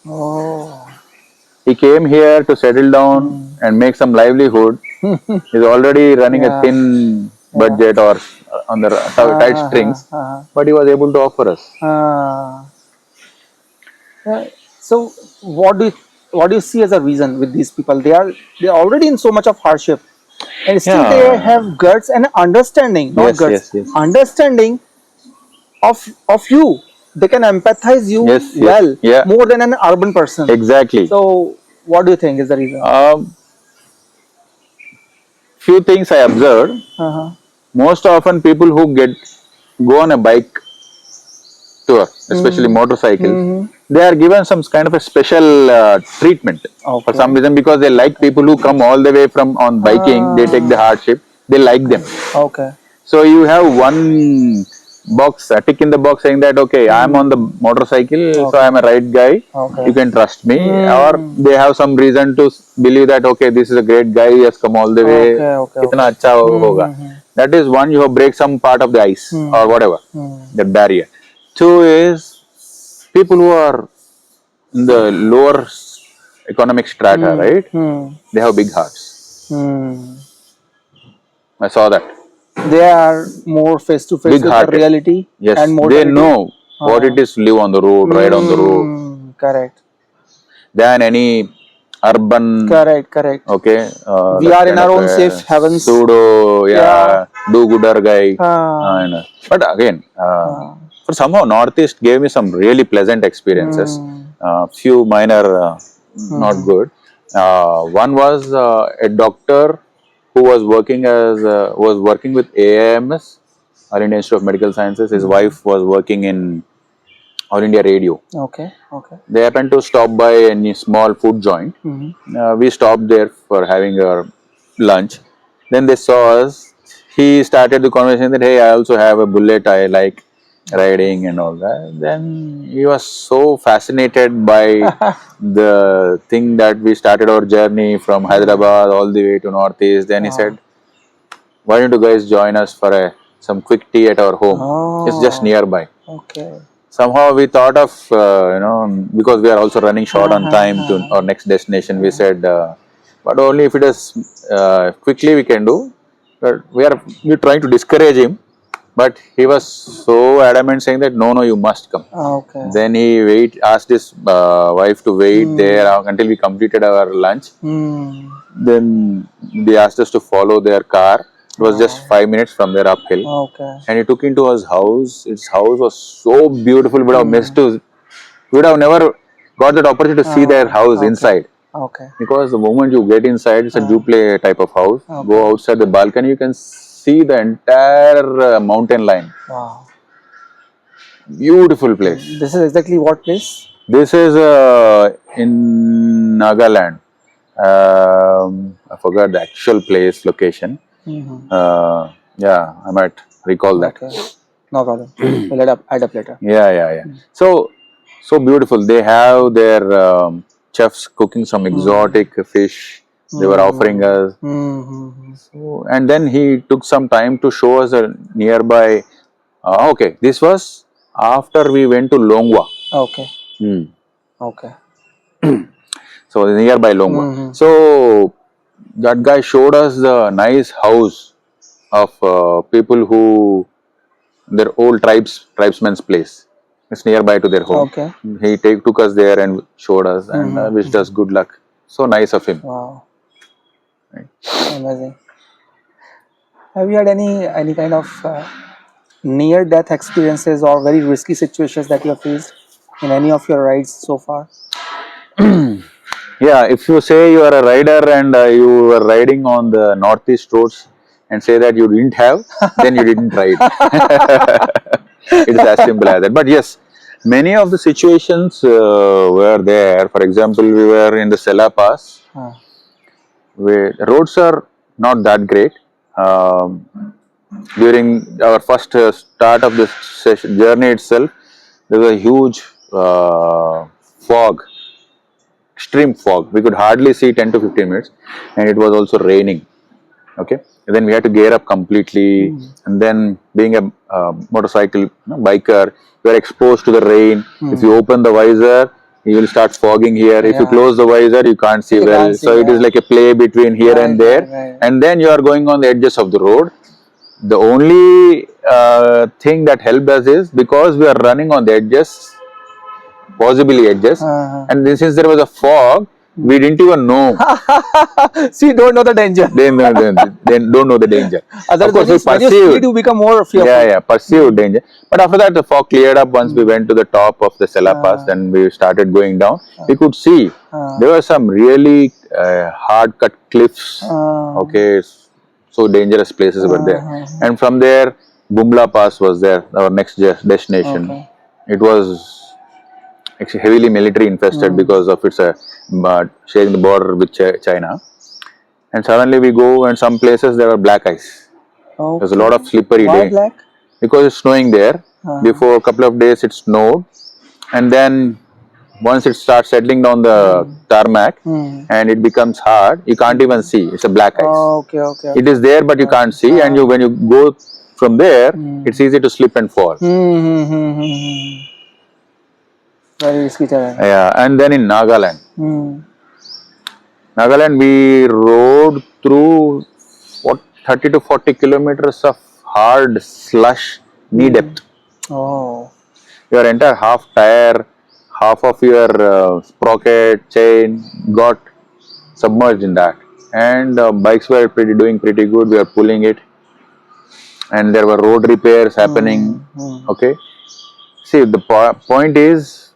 Oh. He came here to settle down and make some livelihood. He's already running a thin budget or on the tight strings, but he was able to offer us. So what do you see as a reason with these people? They are already in so much of hardship, and still they have guts and understanding, not guts, understanding of you. They can empathize you more than an urban person. Exactly. So what do you think is the reason? Few things I observed. Most often people who go on a bike tour, especially motorcycle, they are given some kind of a special treatment for some reason, because they like people who come all the way from on biking. They take the hardship. They like them. Okay. So you have one box, a tick in the box saying that, okay, I am on the motorcycle, so I am a right guy. You can trust me. Or they have some reason to believe that, okay, this is a great guy. He has come all the way. Kitna acha hoga. That is one, you have break some part of the ice or whatever, that barrier. Two is people who are in the lower economic strata, right? They have big hearts. I saw that. They are more face to face with the reality. Yes, and more they know what it is to live on the road, ride on the road. Correct. Than any urban. Correct. Okay. We are in our own safe heavens. Pseudo, do-gooder guy. But again, for somehow Northeast gave me some really pleasant experiences. Few minor, not good. One was a doctor who was working with AIMS, All India Institute of Medical Sciences. His wife was working in All India Radio. Okay. They happened to stop by a small food joint. We stopped there for having our lunch. Then they saw us. He started the conversation that, hey, I also have a bullet. I like riding and all that. Then he was so fascinated by the thing that we started our journey from Hyderabad all the way to Northeast. Then he said, why don't you guys join us for some quick tea at our home? It's just nearby. Okay. Somehow we thought of, because we are also running short on time to our next destination, we said, but only if it is quickly we can do. But we're trying to discourage him. But he was so adamant, saying that no, you must come. Okay. Then he asked his wife to wait there until we completed our lunch. Then they asked us to follow their car. It was just 5 minutes from there uphill. Okay. And he took into his house. His house was so beautiful. We would have never got that opportunity to see their house inside. Okay. Because the moment you get inside, it's a duplex type of house. Go outside the balcony, you can see the entire mountain line. Wow. Beautiful place. This is exactly what place? This is in Nagaland. I forgot the actual place, location. I might recall that. Okay. No problem. We'll add up later. Yeah. So beautiful. They have their chefs cooking some exotic fish. They were offering us. So, and then he took some time to show us a nearby. Okay, this was after we went to Longwa. Okay. Okay. So nearby Longwa. So that guy showed us the nice house of people who their old tribesmen's place. It's nearby to their home. Okay. He took us there and showed us and wished us good luck. So nice of him. Wow. Amazing. Have you had any kind of near death experiences or very risky situations that you have faced in any of your rides so far? Yeah, if you say you are a rider and you are riding on the northeast roads and say that you didn't have, then you didn't ride. It is as simple as that. But yes, many of the situations were there. For example, we were in the Sela Pass, where roads are not that great. During our first start of this journey itself, there was a huge fog, extreme fog. We could hardly see 10 to 15 minutes, and it was also raining. Okay, and then we had to gear up completely, and then being a motorcycle biker, you are exposed to the rain. If you open the visor, you will start fogging here. If you close the visor, you can't see well. Can't see, so it is like a play between here and there, and then you are going on the edges of the road. The only thing that helped us is because we are running on the edges, possibly edges, and then since there was a fog, we didn't even know. So you don't know the danger. They don't know the danger. Otherwise, when you speed, you become more fearful. Yeah, perceived danger. But after that, the fog cleared up once we went to the top of the Sela Pass and we started going down. We could see there were some really hard-cut cliffs. Okay, so dangerous places were there. And from there, Bumla Pass was there, our next destination. Okay. It was actually heavily military infested because of its sharing the border with China. And suddenly we go, and some places there were black ice. Okay. There's a lot of slippery Why day. black? Because it's snowing there. Before a couple of days it snowed, and then once it starts settling down the tarmac and it becomes hard, you can't even see. It's a black ice. Okay. It is there, but you can't see, and when you go from there, it's easy to slip and fall. Very risky terrain. Yeah, and then in Nagaland. Nagaland, we rode through 30 to 40 kilometers of hard slush, knee depth. Oh. Your entire half tire, half of your sprocket, chain got submerged in that. And bikes were doing pretty good. We were pulling it. And there were road repairs happening. Okay. See, the point is,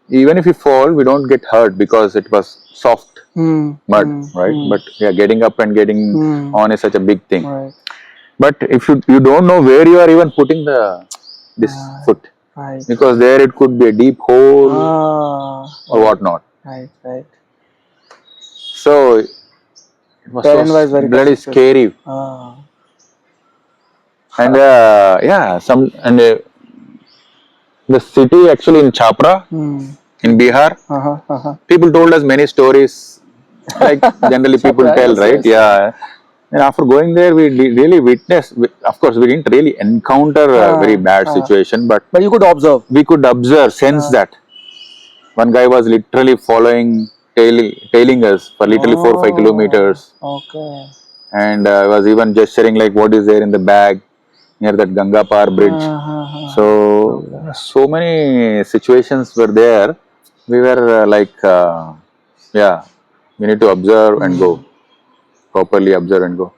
even if you fall, we don't get hurt because it was soft mud, right? But yeah, getting up and getting on is such a big thing. Right. But if you don't know where you are even putting this foot, because there it could be a deep hole or whatnot. Right. So it was so bloody scary. And the city actually in Chapra, in Bihar, people told us many stories, like generally people tell, right? Yeah. And after going there, we really witnessed. Of course, we didn't really encounter a very bad situation, but you could observe. We could observe, sense that one guy was literally tailing us for literally 4 or 5 kilometers. Okay. And was even gesturing like, "What is there in the bag?" near that Gangapar bridge. So many situations were there. We were we need to observe and go. Properly observe and go.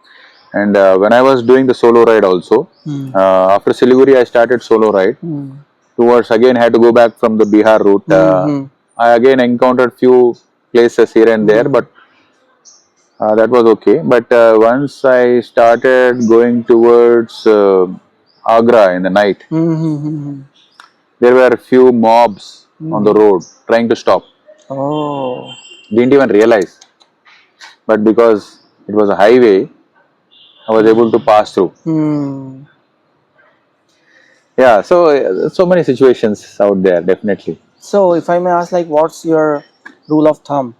And when I was doing the solo ride also, after Siliguri I started solo ride. Towards again had to go back from the Bihar route. I again encountered few places here and there, but that was okay. But once I started going towards Agra in the night, there were a few mobs on the road trying to stop. Oh. Didn't even realize. But because it was a highway, I was able to pass through. Yeah, so many situations out there, definitely. So if I may ask, like, what's your rule of thumb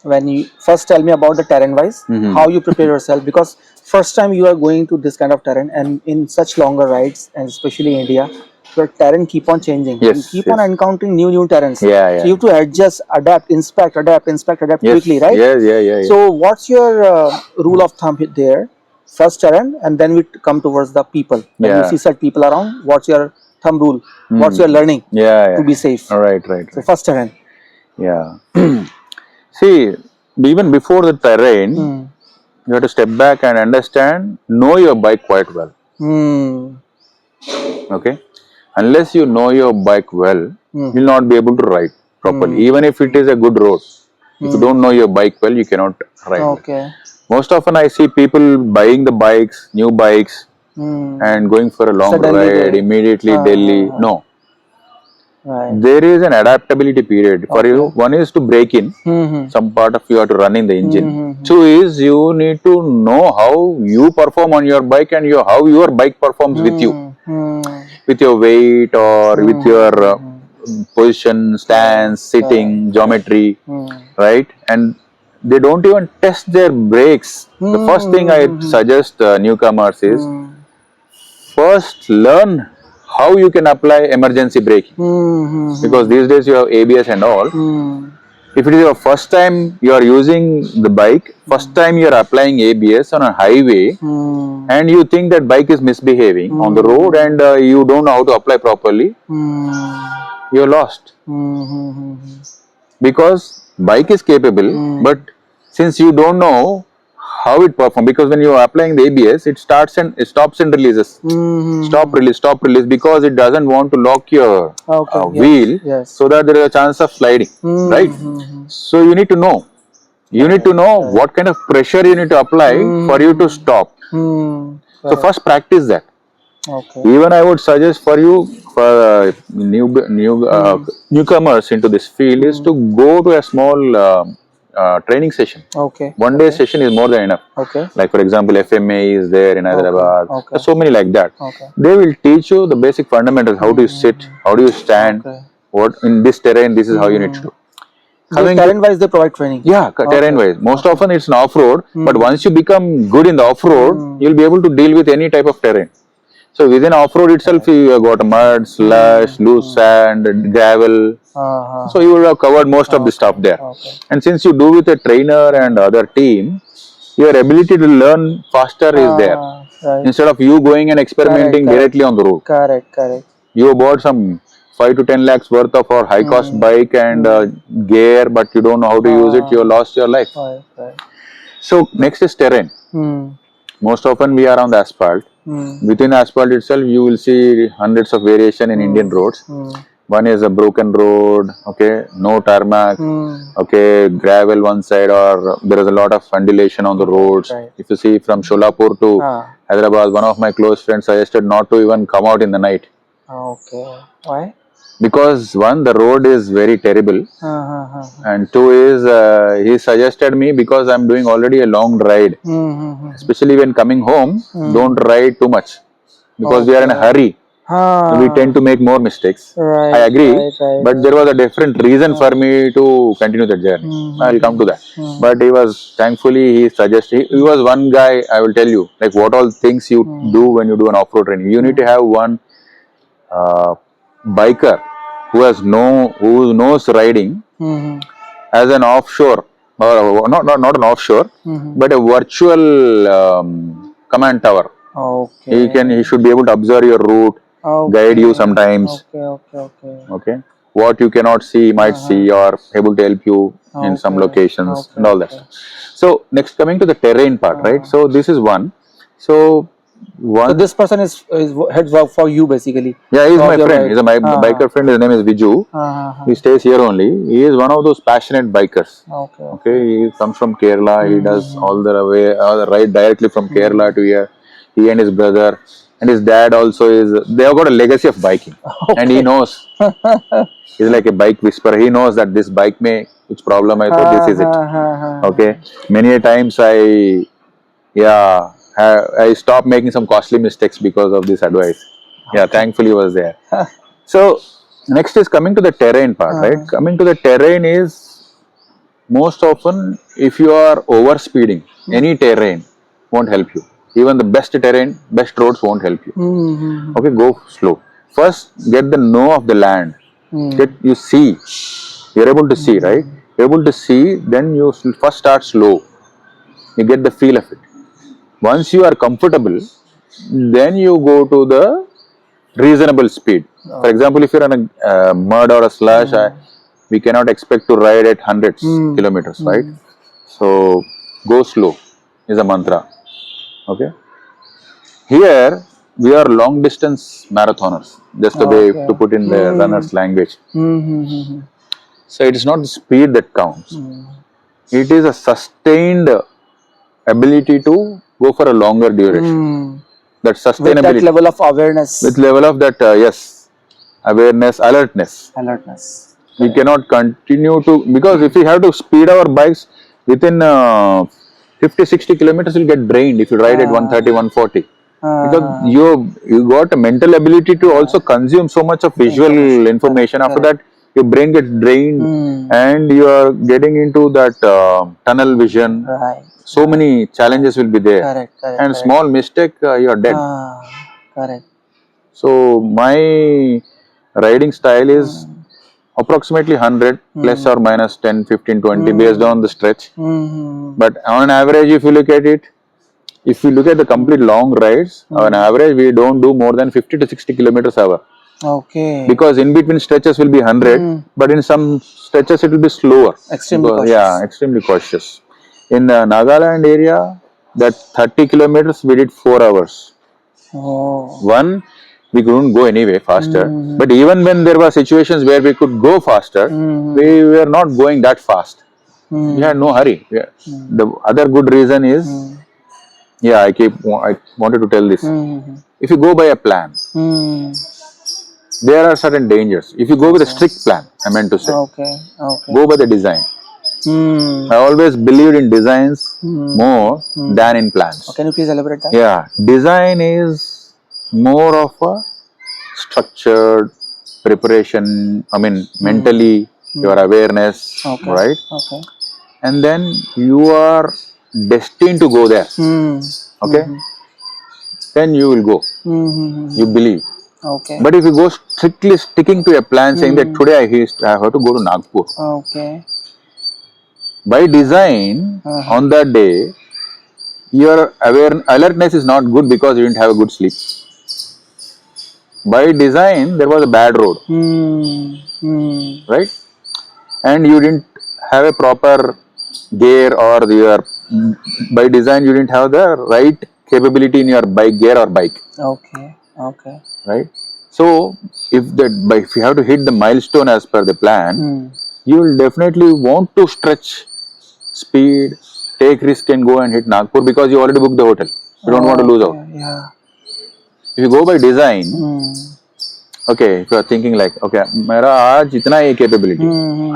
when you first tell me about the terrain wise, how you prepare yourself? Because first time you are going to this kind of terrain, and in such longer rides, and especially India, your terrain keep on changing. Yes, you keep on encountering new terrains. So you have to adjust, adapt, inspect quickly, right? Yeah. So what's your rule of thumb there first terrain, and then we come towards the people. When you see such people around, what's your thumb rule? What's your learning to be safe? Right. So first terrain. Yeah. See, even before the terrain, you have to step back and understand, know your bike quite well. Okay. Unless you know your bike well, you'll not be able to ride properly. Even if it is a good road, if you don't know your bike well, you cannot ride. Okay. Most often I see people buying the bikes, new bikes, and going for a long ride, immediately Delhi. No. Right. There is an adaptability period for you. One is to break in, some part of you have to run in the engine. Two is you need to know how you perform on your bike and how your bike performs with you, with your weight or with your position, stance, sitting, geometry, right? And they don't even test their brakes. The first thing I suggest newcomers is first learn how you can apply emergency braking, because these days you have ABS and all. If it is your first time you are using the bike, first time you are applying ABS on a highway, and you think that bike is misbehaving on the road and you don't know how to apply properly, you are lost. Because bike is capable, but since you don't know how it performs, because when you are applying the ABS, it starts and it stops and releases. Stop, release, because it doesn't want to lock your wheel, so that there is a chance of sliding, right? So you need to know. You need to know what kind of pressure you need to apply for you to stop. So first practice that. Even I would suggest for you, for newcomers into this field, is to go to a small training session. One day session is more than enough. Like for example, FMA is there in Hyderabad. There's so many like that. They will teach you the basic fundamentals. How do you sit? How do you stand? What in this terrain? This is how you need to do. Terrain wise, they provide training. Yeah, terrain wise. Most often it's an off road, but once you become good in the off road, you'll be able to deal with any type of terrain. So within off-road itself, you have got mud, slush, loose sand, gravel. So you would have covered most of the stuff there. And since you do with a trainer and other team, your ability to learn faster is there. Instead of you going and experimenting directly on the road. Correct. You bought some 5 to 10 lakhs worth of a high-cost bike and gear, but you don't know how to use it, you lost your life. So next is terrain. Most often we are on the asphalt. Within asphalt itself, you will see hundreds of variation in Indian roads. One is a broken road, okay, no tarmac, okay, gravel one side, or there is a lot of undulation on the roads. If you see from Sholapur to Hyderabad, one of my close friends suggested not to even come out in the night. Why? Because one, the road is very terrible, and two is he suggested me, because I'm doing already a long ride, especially when coming home, don't ride too much, because we are in a hurry. We tend to make more mistakes. I agree, but there was a different reason for me to continue the journey. I'll come to that. But he was, thankfully, he suggested, he was one guy, I will tell you, like what all things you do when you do an off-road training. You need to have one biker who knows riding as an offshore, or not an offshore, but a virtual command tower. He should be able to observe your route, guide you sometimes. Okay. What you cannot see, might see, or able to help you in some locations and all that. So next, coming to the terrain part, right? So this is one. So this person is heads work for you basically. Yeah, he's my friend. He's a biker friend. His name is Viju. He stays here only. He is one of those passionate bikers. Okay. He comes from Kerala. He does all the ride directly from Kerala to here. He and his brother and his dad also they have got a legacy of biking. And he knows. He's like a bike whisperer. He knows that this bike which problem I thought this is it. Okay. Many a times I stopped making some costly mistakes because of this advice. Yeah, thankfully he was there. So next is coming to the terrain part, right? Coming to the terrain is most often if you are over speeding, any terrain won't help you. Even the best terrain, best roads won't help you. Okay, go slow. First, get the know of the land. You see. You're able to see, right? You're able to see, then you first start slow. You get the feel of it. Once you are comfortable, then you go to the reasonable speed. For example, if you're on a mud or a slush, we cannot expect to ride at hundreds kilometers, right? So go slow is a mantra. Okay. Here we are long distance marathoners, just the way to put in the runner's language. So it is not the speed that counts. It is a sustained ability to go for a longer duration. That sustainability. With that level of awareness. With level of that, yes, awareness, alertness. Alertness. We cannot continue to, because if we have to speed our bikes within 50-60 kilometers, you'll get drained if you ride at 130-140. Because you got a mental ability to also consume so much of visual information. After that, your brain gets drained and you are getting into that tunnel vision. Right. So many challenges will be there. Correct. And small mistake, you are dead. Correct. So my riding style is approximately 100 plus or minus 10, 15, 20 based on the stretch. But on average, if you look at it, if you look at the complete long rides, on average we don't do more than 50 to 60 kilometers an hour. Okay. Because in between stretches will be 100, but in some stretches it will be slower. Extremely cautious. Yeah, extremely cautious. In the Nagaland area, that 30 kilometers we did 4 hours. One, we couldn't go anyway faster. But even when there were situations where we could go faster, we were not going that fast. We had no hurry. The other good reason is, I wanted to tell this. If you go by a plan, there are certain dangers. If you go with a strict plan, I meant to say, go by the design. I always believed in designs more than in plans. Can you please elaborate that? Yeah, design is more of a structured preparation. I mean, mentally, your awareness, right? Okay. And then you are destined to go there. Okay? Then you will go. You believe. Okay. But if you go strictly sticking to a plan, saying that today I have to go to Nagpur. Okay. By design, on that day, your alertness is not good because you didn't have a good sleep. By design, there was a bad road, right? And you didn't have a proper gear, or by design you didn't have the right capability in your bike gear or bike. Okay. Right? So, if you have to hit the milestone as per the plan, you will definitely want to stretch speed, take risk and go and hit Nagpur because you already booked the hotel. You don't want to lose out. Yeah. If you go by design, okay, if you are thinking like, okay, mera aaj itna hai capability,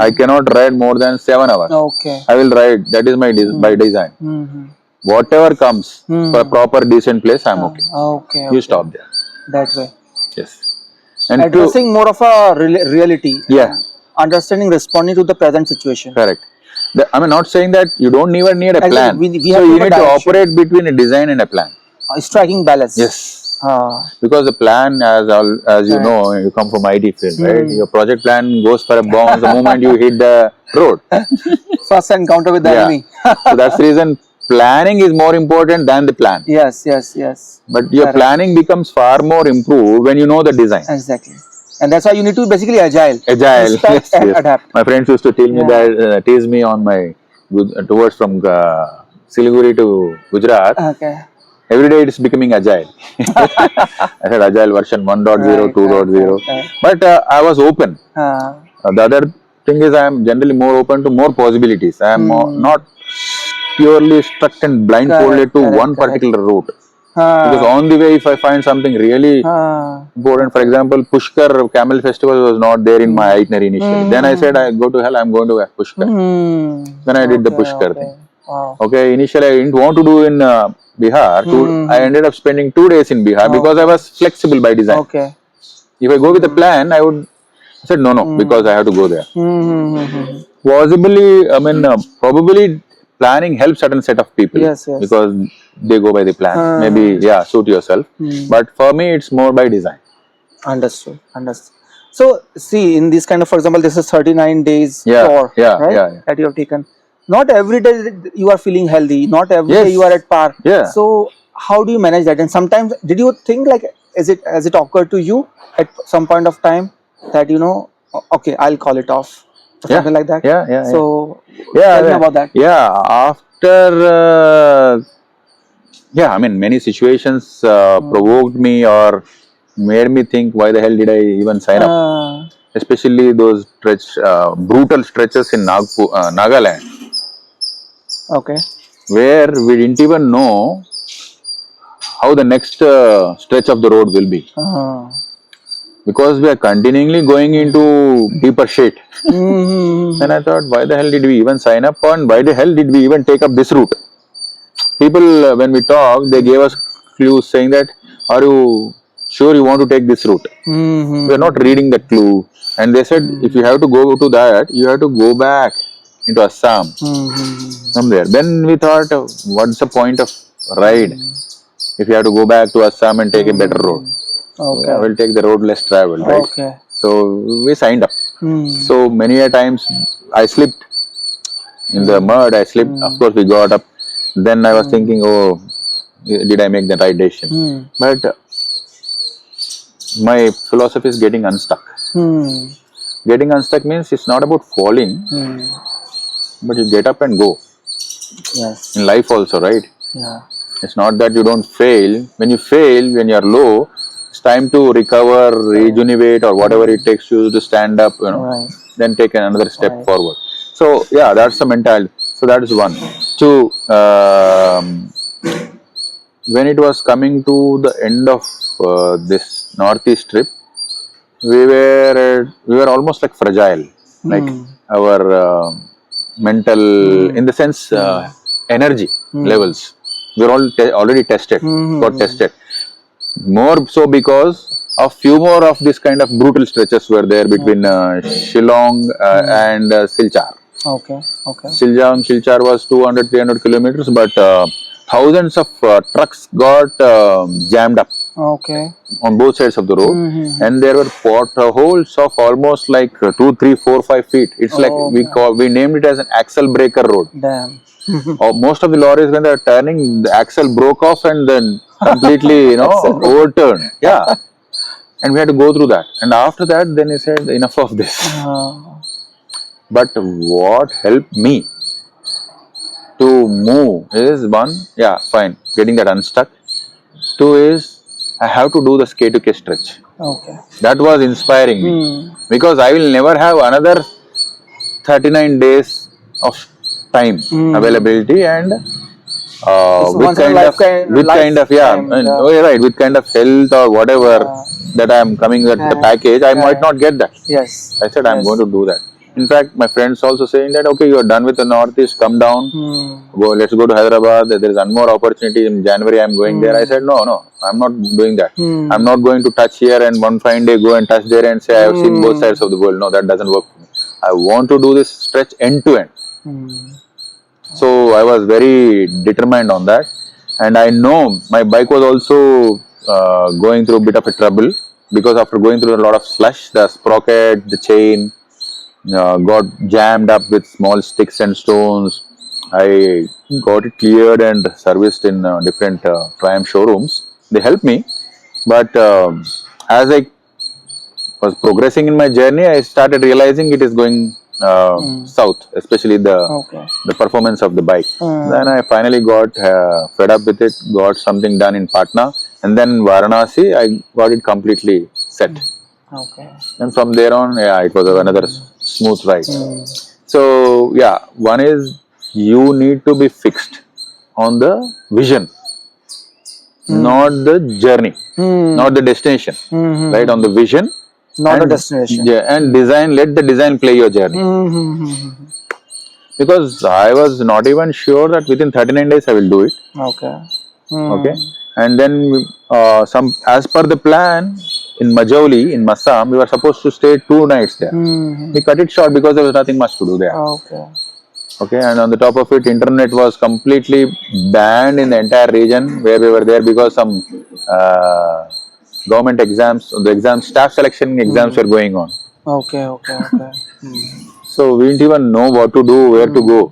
I cannot ride more than 7 hours. Okay. I will ride. That is my by design. Whatever comes for a proper decent place, I am okay. Okay. You stop there. That way. Yes. And addressing more of a reality. Yeah. Understanding, responding to the present situation. Correct. I mean, not saying that you don't even need a plan. We so you need to operate between a design and a plan. Striking balance. Yes. Because the plan, as you know, you come from IT field, right? Your project plan goes for a bounce the moment you hit the road. First encounter with the enemy. So that's the reason planning is more important than the plan. Yes. But your planning becomes far more improved when you know the design. Exactly. And that's why you need to be basically agile. Yes. Adapt. My friends used to tell me that, tease me on my towards from Siliguri to Gujarat. Okay. Every day it's becoming agile. I said agile version 1.0, 2.0. But I was open. The other thing is I am generally more open to more possibilities. I am not purely stuck and blindfolded to one particular route. Because on the way, if I find something really important, for example, Pushkar Camel Festival was not there in my itinerary initially. Then I said, I go to hell, I'm going to Pushkar. Then I did the Pushkar thing. Wow. Okay, initially I didn't want to do in Bihar. I ended up spending 2 days in Bihar because I was flexible by design. Okay. If I go with a plan, I said no, because I have to go there. Possibly, probably planning helps certain set of people. Yes. Because they go by the plan. Maybe, suit yourself. But for me, it's more by design. Understood. So, see, in this kind of, for example, this is 39 days tour, right? That you have taken. not every day you are feeling healthy, not every day you are at par. Yeah. So how do you manage that? And sometimes, did you think like, has it occurred to you at some point of time that okay, I'll call it off, or something like that? So tell me about that. Yeah, after I mean, many situations provoked me or made me think, why the hell did I even sign up? Especially those brutal stretches in Nagaland, Okay. where we didn't even know how the next stretch of the road will be, because we are continually going into deeper shit. And I thought, why the hell did we even sign up, and why the hell did we even take up this route? People, when we talked, they gave us clues saying that, are you sure you want to take this route? We are not reading the clue. And they said, if you have to go to that, you have to go back into Assam. From there. Then we thought, what's the point of ride if you have to go back to Assam and take a better road? Okay. So, we'll take the road less traveled, right? Okay. So we signed up. So many a times I slipped in the mud, I slipped. Of course, we got up. Then I was thinking, oh, did I make the right decision? But my philosophy is getting unstuck. Getting unstuck means it's not about falling, but you get up and go. Yes. In life also, right? Yeah. It's not that you don't fail. When you fail, when you are low, it's time to recover, rejuvenate, or whatever it takes you to stand up, Right. then take another step Right. forward. So, yeah, that's the mentality. So, that is one. Two, when it was coming to the end of this northeast trip, we were almost like fragile, like our mental, in the sense, energy levels. We were all already tested, got tested. More so because a few more of this kind of brutal stretches were there between Shillong and Silchar. Okay. Okay. Silchar was 200-300 kilometers, but thousands of trucks got jammed up Okay. on both sides of the road, and there were potholes of almost like 2, 3, 4, 5 feet. It's like we named it as an axle breaker road. Damn. Most of the lorries, when they are turning, the axle broke off and then completely overturned. Yeah, and we had to go through that. And after that, then he said, enough of this. But what helped me to move is, one, fine, getting that unstuck. Two is, I have to do the K2K stretch. Okay. That was inspiring me, because I will never have another 39 days of time availability, and with kind of health or whatever that I am coming with the package, I might not get that. Yes. I said, I'm going to do that. In fact, my friends also saying that, okay, you are done with the Northeast, come down, let's go to Hyderabad. There is one more opportunity in January, I'm going there. I said, no, I'm not doing that. I'm not going to touch here and one fine day go and touch there and say, I have seen both sides of the world. No, that doesn't work for me. I want to do this stretch end to end. So I was very determined on that. And I know my bike was also going through a bit of a trouble, because after going through a lot of slush, the sprocket, the chain, got jammed up with small sticks and stones. I got it cleared and serviced in different Triumph showrooms. They helped me, but as I was progressing in my journey, I started realizing it is going south, especially the performance of the bike. Then I finally got fed up with it, got something done in Patna, and then Varanasi, I got it completely set. Okay. And from there on, it was another smooth ride. So, one is, you need to be fixed on the vision, not the journey, not the destination, right? On the vision, not the destination. Yeah, and design, let the design play your journey. Because I was not even sure that within 39 days I will do it. Okay. Okay. And then, as per the plan, in Majoli, in Massam, we were supposed to stay 2 nights there. We cut it short because there was nothing much to do there. Okay, and on the top of it, internet was completely banned in the entire region where we were there, because some government exams, the staff selection exams were going on. Okay. So we didn't even know what to do, where to go.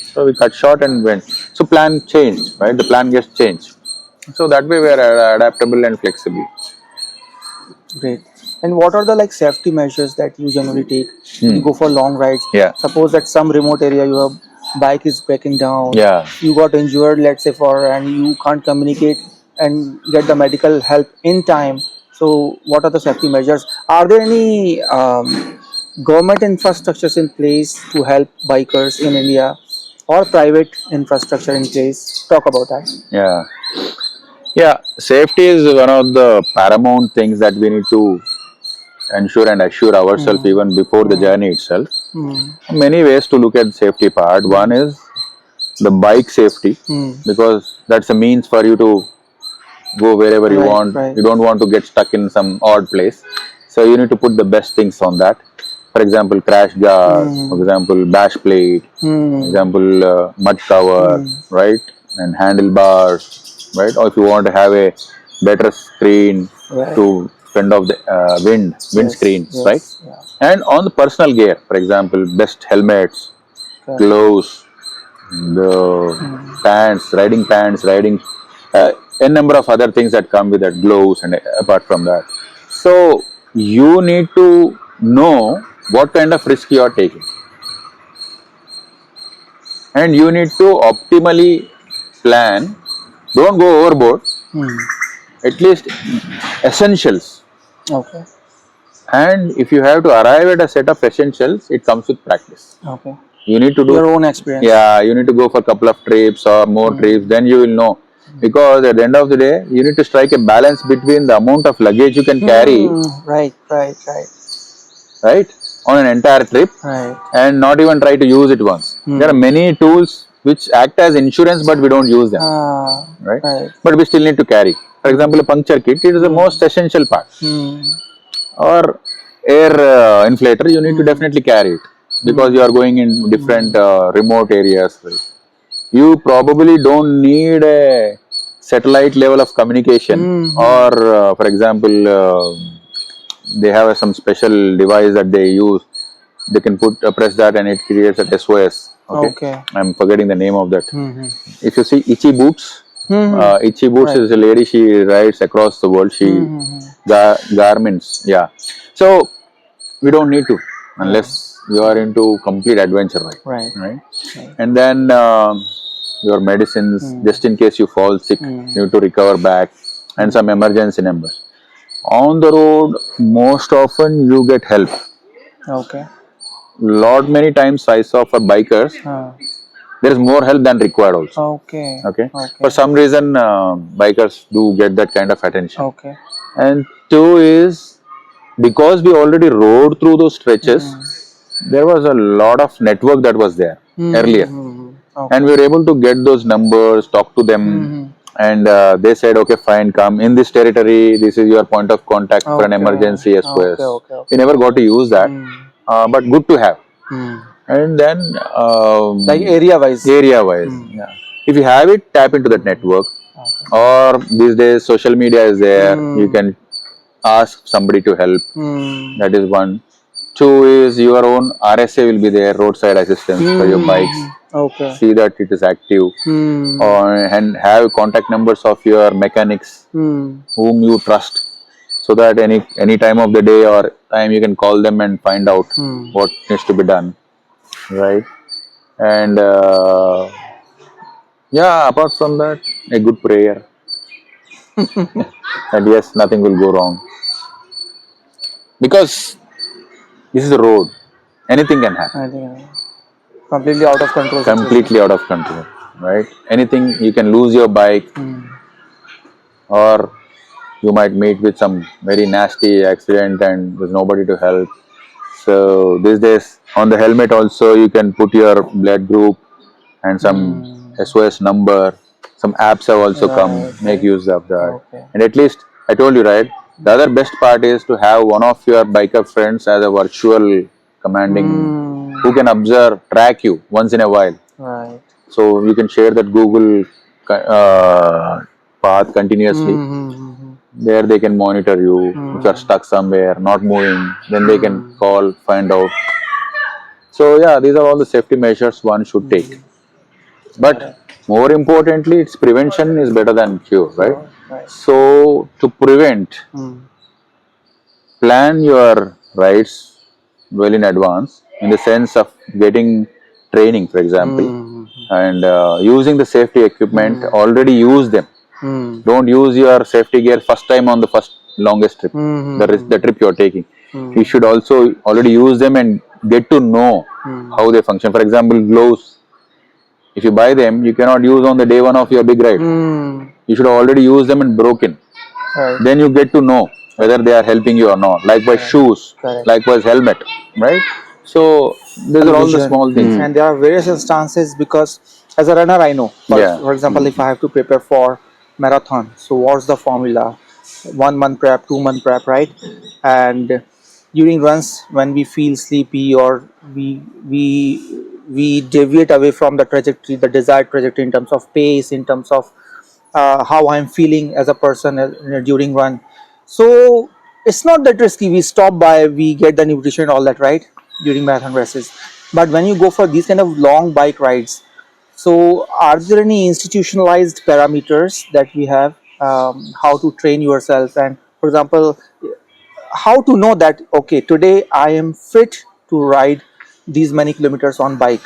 So we cut short and went. So plan changed, right? The plan gets changed. So that way we are adaptable and flexible. Great. And what are the like safety measures that you generally take when you go for long rides? Yeah. Suppose that some remote area your bike is breaking down. Yeah. You got injured, let's say, and you can't communicate and get the medical help in time. So what are the safety measures? Are there any government infrastructures in place to help bikers in India, or private infrastructure in place? Talk about that. Yeah. Yeah. Safety is one of the paramount things that we need to ensure and assure ourselves even before the journey itself. Many ways to look at safety part. One is the bike safety, because that's a means for you to go wherever you want. You don't want to get stuck in some odd place, so you need to put the best things on that. For example, crash guard, for example, bash plate, example, mud cover, right, and handlebars, right. Or if you want to have a better screen to fend off the wind screens, right. And on the personal gear, for example, best helmets, gloves, the pants, riding, a number of other things that come with that, gloves, and apart from that. So you need to know what kind of risk you are taking, and you need to optimally plan. Don't go overboard. At least essentials. Okay. And if you have to arrive at a set of essentials, it comes with practice. Okay. You need to do your own experience. Yeah, you need to go for a couple of trips or more trips, then you will know. Because at the end of the day, you need to strike a balance between the amount of luggage you can carry, Right, on an entire trip, and not even try to use it once. There are many tools which act as insurance, but we don't use them, right? But we still need to carry. For example, a puncture kit, it is the most essential part. Or air inflator, you need to definitely carry it, because you are going in different remote areas. Right? You probably don't need a satellite level of communication, or for example, they have some special device that they use. They can press that and it creates a SOS. Okay. I'm forgetting the name of that. If you see Itchy Boots, Itchy Boots is a lady. She rides across the world. She garments. Yeah. So we don't need to, unless you are into complete adventure, right? And then your medicines, just in case you fall sick, you need to recover back, and some emergency numbers. On the road, most often you get help. Okay. Many times I saw for bikers, there is more help than required also. Okay. For some reason, bikers do get that kind of attention. Okay. And two is, because we already rode through those stretches, there was a lot of network that was there earlier. And we were able to get those numbers, talk to them, and they said, okay, fine, come in this territory, this is your point of contact for an emergency SOS. We never got to use that, but good to have. And then like area wise. Yeah. If you have it, tap into that network. Or these days social media is there, you can ask somebody to help. That is one. Two is your own RSA will be there, roadside assistance for your bikes. Okay. See that it is active, and have contact numbers of your mechanics whom you trust, so that any time of the day or time you can call them and find out what needs to be done, right? And yeah, apart from that, a good prayer, and yes, nothing will go wrong, because this is a road, anything can happen. Completely out of control. Completely out of control, right? Anything, you can lose your bike, or you might meet with some very nasty accident and there's nobody to help. So these days, on the helmet also, you can put your blood group and some SOS number. Some apps have also come, make use of that. And at least, I told you, right, the other best part is to have one of your biker friends as a virtual commanding, who can observe, track you once in a while. Right. So you can share that Google path continuously. There they can monitor you. If you are stuck somewhere, not moving, then they can call, find out. So yeah, these are all the safety measures one should take. But more importantly, it's prevention is better than cure, right? Right. So to prevent, plan your rides well in advance, in the sense of getting training, for example, and using the safety equipment. Already use them. Don't use your safety gear first time on the first longest trip, the trip you are taking. You should also already use them and get to know how they function. For example, gloves. If you buy them, you cannot use on the day one of your big ride. You should already use them and broken. Right. Then you get to know whether they are helping you or not. Likewise, shoes. Correct. Likewise, helmet. Right. So these are all the Vision. small things. And there are various instances, because as a runner I know, for example, if I have to prepare for marathon, so what's the formula? 1 month prep, 2 month prep, right? And during runs, when we feel sleepy, or we deviate away from the trajectory, the desired trajectory, in terms of pace, in terms of how I'm feeling as a person during run. So it's not that risky. We stop by, we get the nutrition and all that, right, during marathon races. But when you go for these kind of long bike rides, so are there any institutionalized parameters that we have, how to train yourself? And for example, how to know that, okay, today I am fit to ride these many kilometers on bike,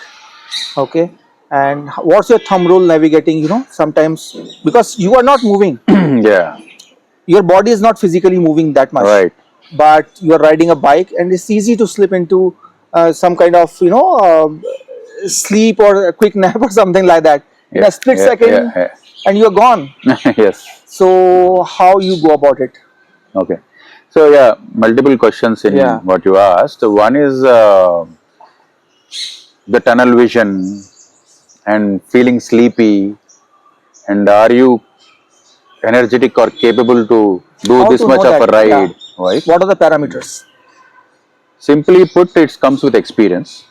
okay? And what's your thumb rule navigating, sometimes, because you are not moving, Yeah. your body is not physically moving that much, Right. but you are riding a bike, and it's easy to slip into some kind of sleep or a quick nap or something like that in a split second, and you're gone. Yes. So how you go about it? Okay. So yeah, multiple questions in what you asked. One is the tunnel vision and feeling sleepy, and are you energetic or capable to do How this to much know of a that? ride, right? What are the parameters? Simply put, it comes with experience.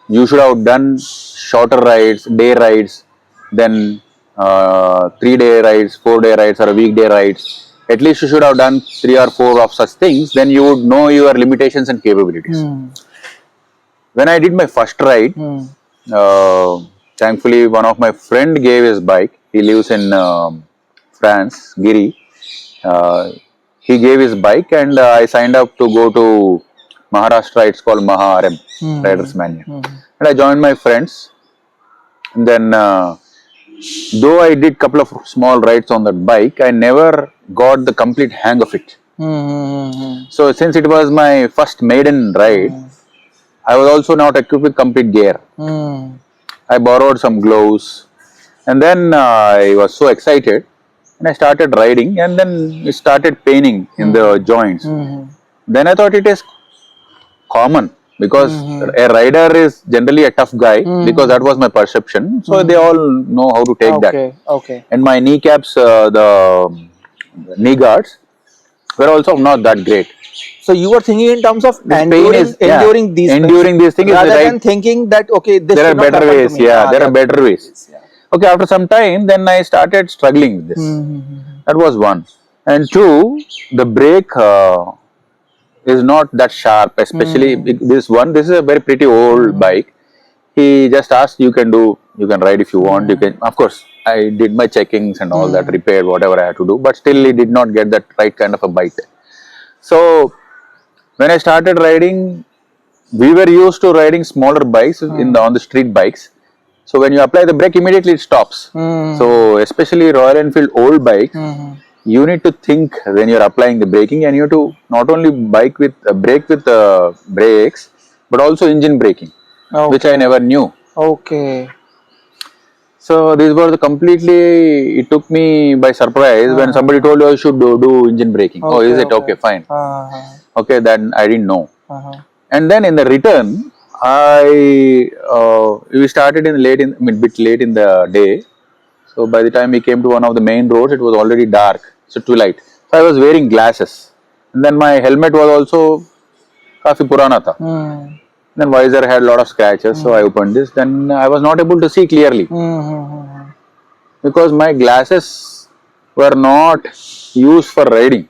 You should have done shorter rides, day rides, than 3-day rides, 4-day rides, or weekday rides. At least you should have done 3 or 4 of such things. Then you would know your limitations and capabilities. When I did my first ride, thankfully one of my friend gave his bike. He lives in France, Giri. He gave his bike, and I signed up to go to Maharashtra. It's called Maha RM, Riders Mania. And I joined my friends. And then, though I did couple of small rides on that bike, I never got the complete hang of it. So since it was my first maiden ride, I was also not equipped with complete gear. I borrowed some gloves, and then I was so excited, and I started riding, and then it started paining in the joints. Then I thought it is common, because a rider is generally a tough guy, because that was my perception. So they all know how to take that. Okay. And my kneecaps, the knee guards, were also not that great. So you were thinking in terms of enduring these things, rather right, than thinking that, okay, this there are should not better happen ways. to me. There are better ways. Okay, after some time, then I started struggling with this. That was one. And two, the brake is not that sharp, especially this one. This is a very pretty old bike. He just asked, you can ride if you want. You can, of course, I did my checkings and all that, repaired whatever I had to do, but still he did not get that right kind of a bite. So when I started riding, we were used to riding smaller bikes on the street bikes. So when you apply the brake, immediately it stops. So especially Royal Enfield old bikes, you need to think when you're applying the braking, and you have to not only brake with brakes, but also engine braking, which I never knew. Okay. So these were completely, it took me by surprise when somebody told you I should do engine braking. Oh, is it? Okay, fine. Okay, then I didn't know. And then in the return, we started bit late in the day. So by the time we came to one of the main roads, it was already dark, so twilight. So I was wearing glasses, and then my helmet was also काफी पुराना था. Then visor had a lot of scratches, so I opened this. Then I was not able to see clearly because my glasses were not used for riding.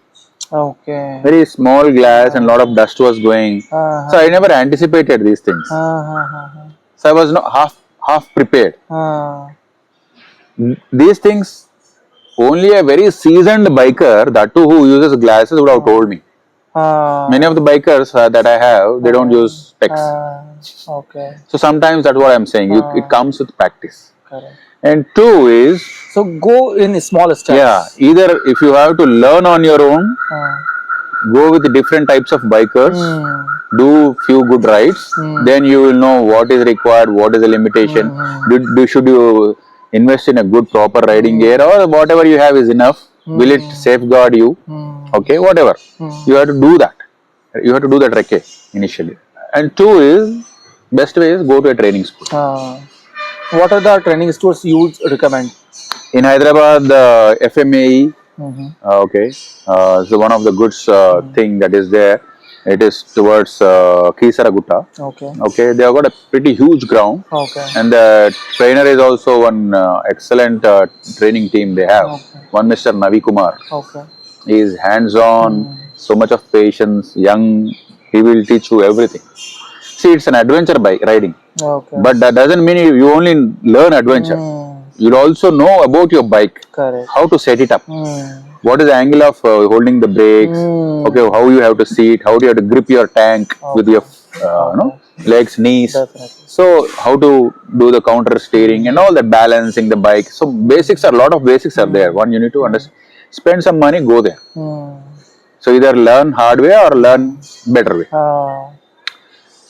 Okay. Very small glass and lot of dust was going. So I never anticipated these things. So I was not half prepared. These things only a very seasoned biker, that too who uses glasses, would have told me. Many of the bikers that I have, they don't use specs. Okay. So sometimes that's what I'm saying. It comes with practice. Correct. And two is, so go in small steps. Yeah, either if you have to learn on your own, go with different types of bikers, do few good rides, then you will know what is required, what is the limitation. Should you invest in a good proper riding gear, or whatever you have is enough? Will it safeguard you? Okay, whatever. You have to do that. You have to do that recce initially. And two is, best way is go to a training school. What are the training schools you would recommend? In Hyderabad, FMAE, okay, so one of the good thing that is there, it is towards Kisaragutta. Okay, they have got a pretty huge ground. And the trainer is also one excellent training team they have. One Mr. Navi Kumar. He is hands-on, so much of patience, young, he will teach you everything. See, it's an adventure bike riding. But that doesn't mean you only learn adventure. You'll also know about your bike. Correct. How to set it up. What is the angle of holding the brakes? Okay, how you have to seat, how do you have to grip your tank with your legs, knees. Definitely. So how to do the counter steering and all that, balancing the bike. So basics, a lot of basics are there. One, you need to understand. Spend some money, go there. So either learn hard way or learn better way.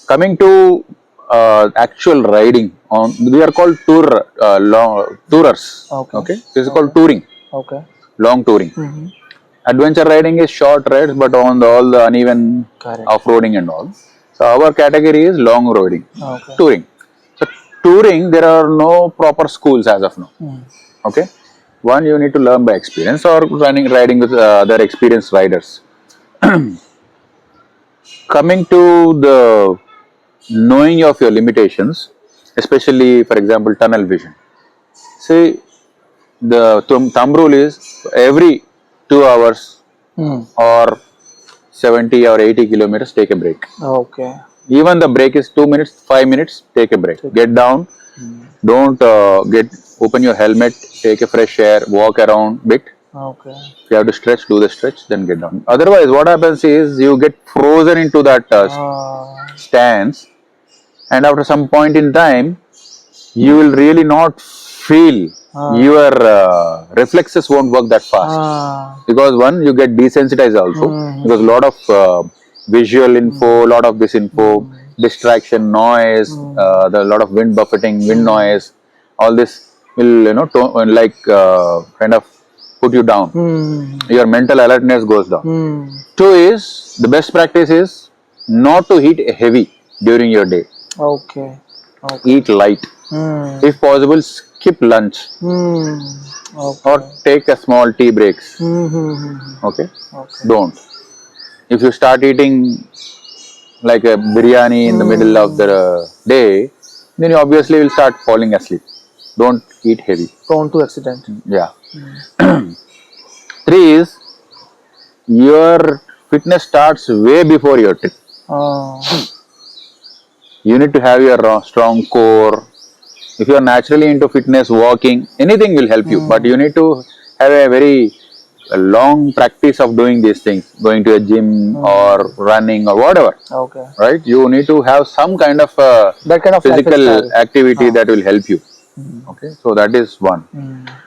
Coming to actual riding, we are called tourers. Okay. This is called touring. Long touring. Adventure riding is short rides, but on all the uneven off-roading and all. So our category is long riding, touring. So touring, there are no proper schools as of now. Okay. One, you need to learn by experience or riding with other experienced riders. Coming to the knowing of your limitations, especially for example tunnel vision. See, the thumb rule is every 2 hours or 70 or 80 kilometers, take a break. Even the break is 2 minutes, 5 minutes, take a break. Get down, don't open your helmet, take a fresh air, walk around bit. If you have to stretch, do the stretch, then get down. Otherwise, what happens is you get frozen into that stance, and after some point in time, you will really not feel, your reflexes won't work that fast. Because one, you get desensitized also, because a lot of visual info, lot of this info, distraction, noise, the lot of wind buffeting, wind noise, all this will kind of put you down. Your mental alertness goes down. Two is, the best practice is not to eat heavy during your day. Eat light. If possible, skip lunch. Or take a small tea breaks. Okay? Don't. If you start eating like a biryani in the middle of the day, then you obviously will start falling asleep. Don't eat heavy. Prone to accident. Yeah. Three is, your fitness starts way before your trip. You need to have your strong core. If you are naturally into fitness, walking, anything will help you. But you need to have a very long practice of doing these things, going to a gym or running or whatever. Right? You need to have some kind of that kind of physical activity that will help you. Okay, so that is one.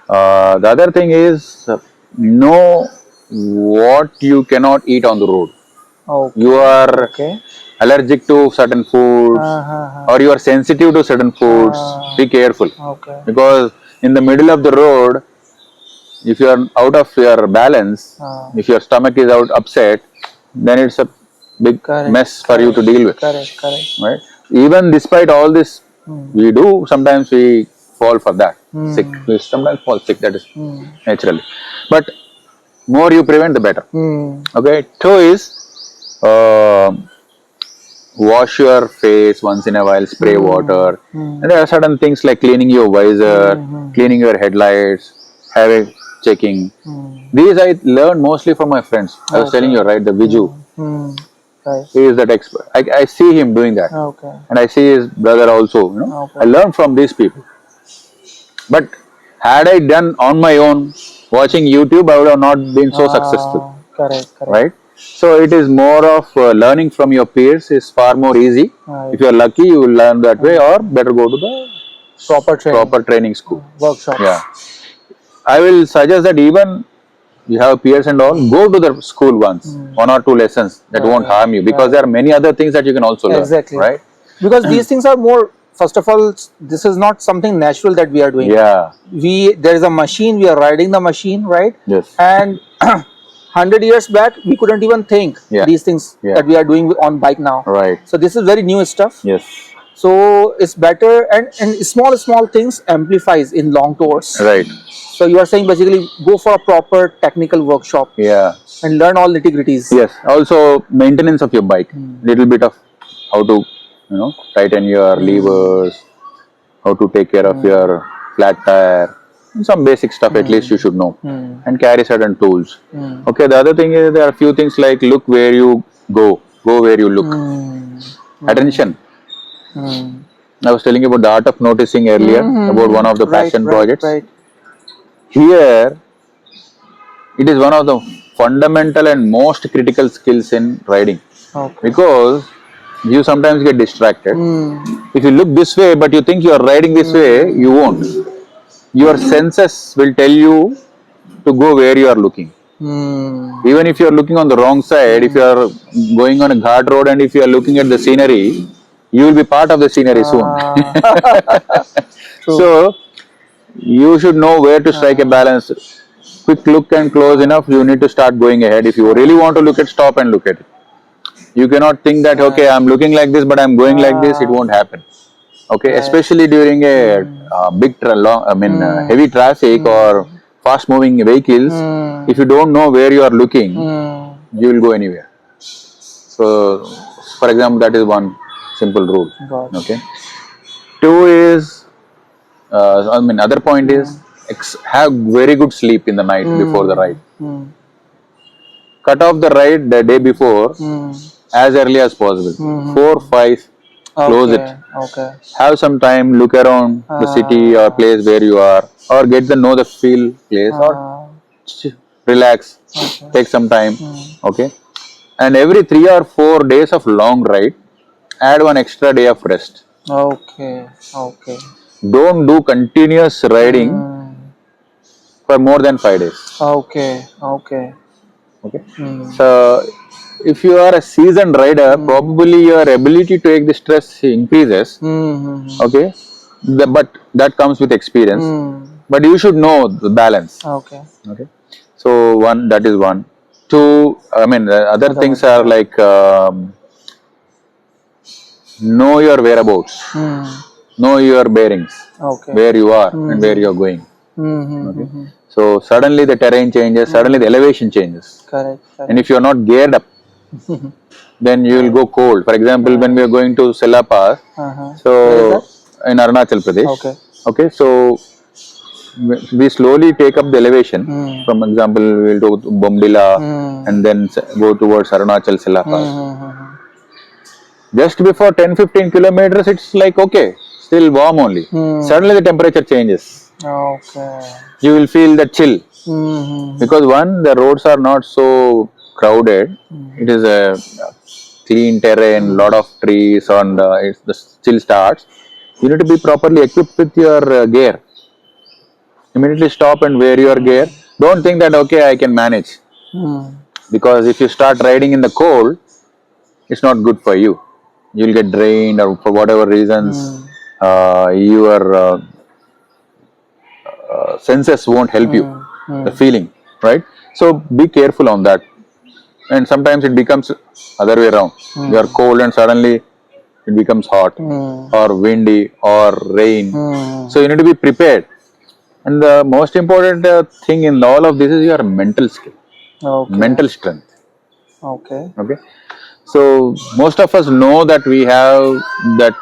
The other thing is, know what you cannot eat on the road. You are allergic to certain foods, or you are sensitive to certain foods. Be careful, because in the middle of the road, if you are out of your balance, if your stomach is upset, then it's a big mess for you to deal with. Right? Even despite all this, we do sometimes we fall for that. Sick. We sometimes fall sick. That is naturally. But more you prevent, the better. Okay. Two is, wash your face once in a while, spray water. And there are certain things like cleaning your visor, cleaning your headlights, checking. Mm. These I learned mostly from my friends. I was telling you, right, the Viju. Mm. Right. He is that expert. I see him doing that. Okay. And I see his brother also, Okay. I learned from these people. But had I done on my own, watching YouTube, I would have not been so successful, Correct. right? So it is more of learning from your peers is far more easy. Right. If you are lucky, you will learn that way, or better go to the Proper training school. workshops. Yeah, I will suggest that even you have peers and all, go to the school once, 1 or 2 lessons. That won't harm you, because there are many other things that you can also learn. Exactly. Right? Because these things are more. First of all, this is not something natural that we are doing. Yeah. There is a machine. We are riding the machine, right? Yes. And 100 years back, we couldn't even think these things that we are doing on bike now. Right. So this is very new stuff. Yes. So it's better, and small things amplifies in long tours. Right. So you are saying basically go for a proper technical workshop. Yeah. And learn all nitty-gritties. Yes. Also maintenance of your bike. Little bit of how to tighten your levers, how to take care of your flat tire, and some basic stuff at least you should know, and carry certain tools. Okay. The other thing is there are a few things like look where you go where you look. Attention. I was telling you about the art of noticing earlier, about one of the passion projects. Right. Here, it is one of the fundamental and most critical skills in riding. Okay. Because you sometimes get distracted. If you look this way but you think you are riding this way, you won't. Your senses will tell you to go where you are looking. Even if you are looking on the wrong side, if you are going on a ghat road and if you are looking at the scenery, you will be part of the scenery soon. So, you should know where to strike a balance. Quick look and close enough, you need to start going ahead. If you really want to look at, stop and look at it. You cannot think that, okay, I'm looking like this, but I'm going like this. It won't happen. Okay, especially during a heavy traffic or fast-moving vehicles. If you don't know where you are looking, you will go anywhere. So, for example, that is one simple rule. Okay. Two is, other point is have very good sleep in the night before the ride. Cut off the ride the day before as early as possible. 4, 5, close it. Okay. Have some time, look around the city or place where you are, or get to know the feel place, or relax, take some time. Okay. And every 3 or 4 days of long ride, add one extra day of rest. Okay. Don't do continuous riding for more than 5 days. Okay. So, if you are a seasoned rider, probably your ability to take the stress increases. Okay, but that comes with experience. But you should know the balance. Okay. So that is one. Two, other things are like know your whereabouts, know your bearings, where you are and where you are going. Okay. So suddenly the terrain changes, suddenly the elevation changes. Correct. And if you are not geared up, then you will go cold. For example, when we are going to Sela Pass, so in Arunachal Pradesh. Okay. So we slowly take up the elevation. From example, we will go to Bomdila and then go towards Arunachal Sela Pass. Just before 10-15 kilometers, it's like okay, still warm only. Suddenly the temperature changes. Okay. You will feel the chill. Because the roads are not so crowded. It is a clean terrain, lot of trees, and the chill starts. You need to be properly equipped with your gear. Immediately stop and wear your gear. Don't think that okay, I can manage. Because if you start riding in the cold, it's not good for you. You'll get drained, or for whatever reasons, your senses won't help you. The feeling, right? So be careful on that. And sometimes it becomes other way around. You are cold and suddenly it becomes hot or windy or rain. So you need to be prepared. And the most important thing in all of this is your mental skill, mental strength. Okay. So most of us know that we have that,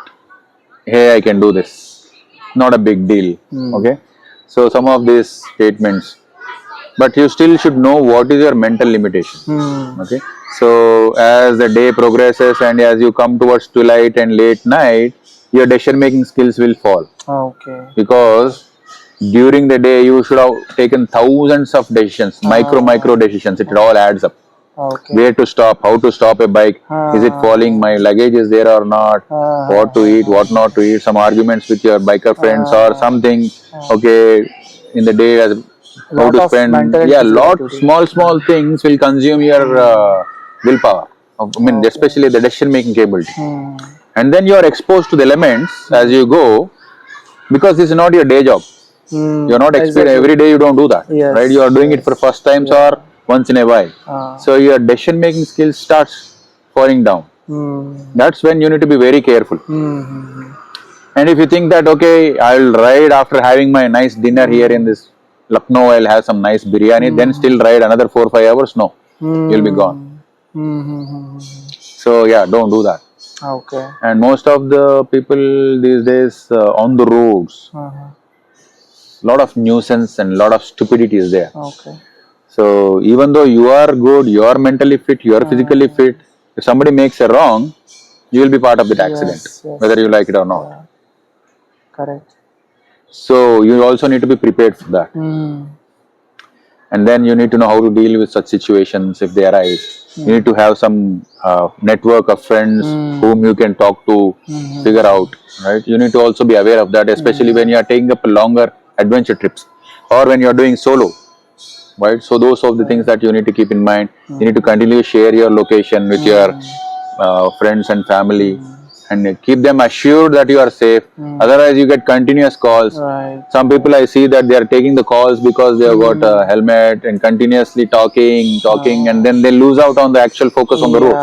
hey, I can do this. Not a big deal. Okay. So some of these statements, but you still should know what is your mental limitation. Okay, so as the day progresses and as you come towards twilight and late night, your decision making skills will fall. Okay. Because during the day you should have taken thousands of decisions, micro decisions. It all adds up. Okay. Where to stop, how to stop a bike, is it falling, my luggage is there or not, what to eat, what not to eat, some arguments with your biker friends or something. Okay, in the day, as how to spend, small things will consume your willpower. I mean, especially the decision making capability. And then you are exposed to the elements as you go, because this is not your day job. You're not experienced every day. You don't do that, right? You are doing it for first times or once in a while. So your decision making skills starts falling down. That's when you need to be very careful. And if you think that, okay, I'll ride after having my nice dinner here in this Lucknow, I'll have some nice biryani, then still ride another 4 or 5 hours, no, you'll be gone. So yeah, don't do that. Okay. And most of the people these days on the roads, lot of nuisance and lot of stupidity is there. Okay. So even though you are good, you are mentally fit, you are physically fit, if somebody makes a wrong, you will be part of that accident, whether you like it or not. Correct. So you also need to be prepared for that. And then you need to know how to deal with such situations if they arise. You need to have some network of friends whom you can talk to, figure out, right? You need to also be aware of that, especially when you are taking up longer adventure trips or when you are doing solo, right? So those are the things that you need to keep in mind. You need to continually share your location with your friends and family and keep them assured that you are safe. Otherwise you get continuous calls. Some people I see that they are taking the calls because they have got a helmet and continuously talking and then they lose out on the actual focus on the road.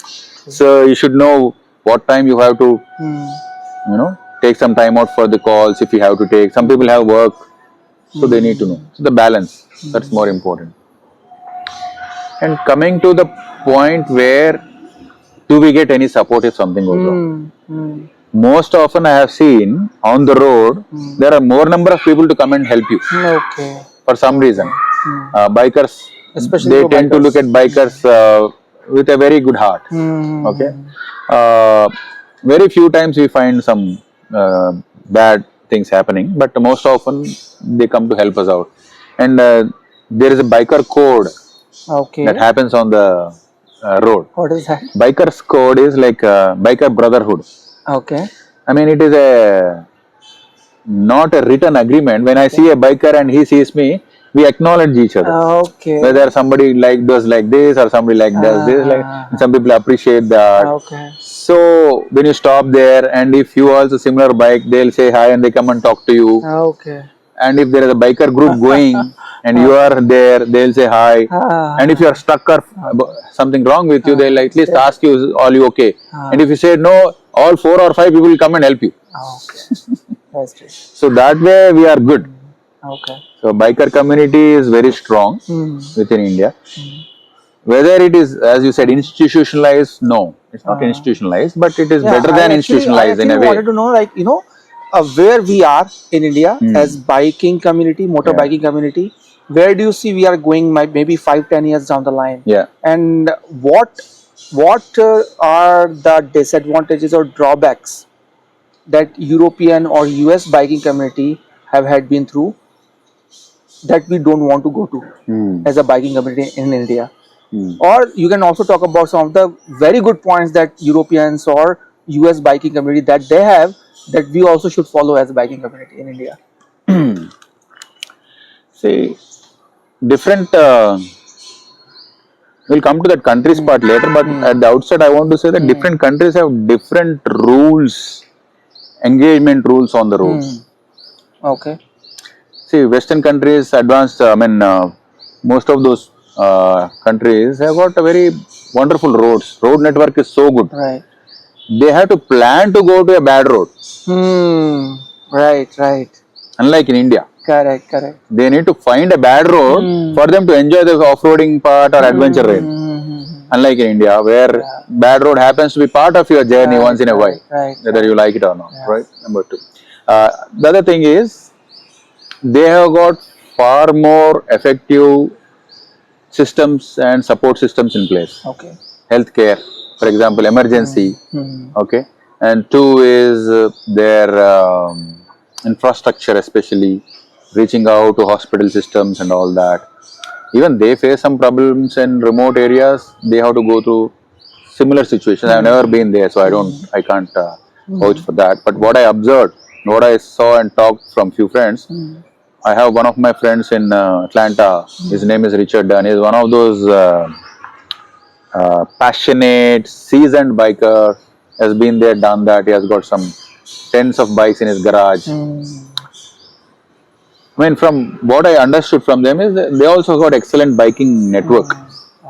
So you should know what time you have to take some time out for the calls if you have to take. Some people have work, so they need to know. So the balance, that's more important. And coming to the point where do we get any support if something goes wrong? Most often I have seen on the road, there are more number of people to come and help you. Okay. For some reason. Bikers, especially they tend to look at bikers with a very good heart. Okay. Very few times we find some bad things happening, but most often they come to help us out. And there is a biker code that happens on the road. What is that? Biker's code is like biker brotherhood. Okay. I mean, it is not a written agreement. When I see a biker and he sees me, we acknowledge each other. Okay. Whether somebody does like this or somebody does this, and some people appreciate that. Okay. So when you stop there, and if you also similar bike, they'll say hi and they come and talk to you. Okay. And if there is a biker group going and you are there, they'll say hi. And if you are stuck or something wrong with you, they'll at least ask you, are you okay? And if you say no, all 4 or 5 people will come and help you. Okay. That's true. So that way we are good. Okay. So biker community is very strong within India. Whether it is, as you said, institutionalized, no, it's not institutionalized, but it is better than institutionalized in a way. I wanted to know, where we are in India as biking community, motor biking community. Where do you see we are going? Maybe 5-10 years down the line. Yeah. And what are the disadvantages or drawbacks that European or US biking community have been through that we don't want to go to as a biking community in India? Or you can also talk about some of the very good points that Europeans or US biking community that they have that we also should follow as a biking community in India. See, different, we'll come to that countries part later, but at the outset I want to say that different countries have different rules, engagement rules on the roads. Okay. See, Western countries advanced, most of those countries have got a very wonderful roads. Road network is so good. Right. They have to plan to go to a bad road. Right. Unlike in India. Correct. They need to find a bad road for them to enjoy the off-roading part or adventure rail. Unlike in India, where bad road happens to be part of your journey once in a while, whether you like it or not. Right. Number 2. The other thing is, they have got far more effective systems and support systems in place. Okay. Healthcare, for example, emergency. Okay, and two is their infrastructure, especially reaching out to hospital systems and all that. Even they face some problems in remote areas. They have to go through similar situations. I've never been there, so I can't vouch for that. But what I observed, what I saw and talked from few friends, I have one of my friends in Atlanta. His name is Richard Dunn. He's one of those passionate, seasoned biker. Has been there, done that. He has got some tens of bikes in his garage. I mean, from what I understood from them is that they also got excellent biking network.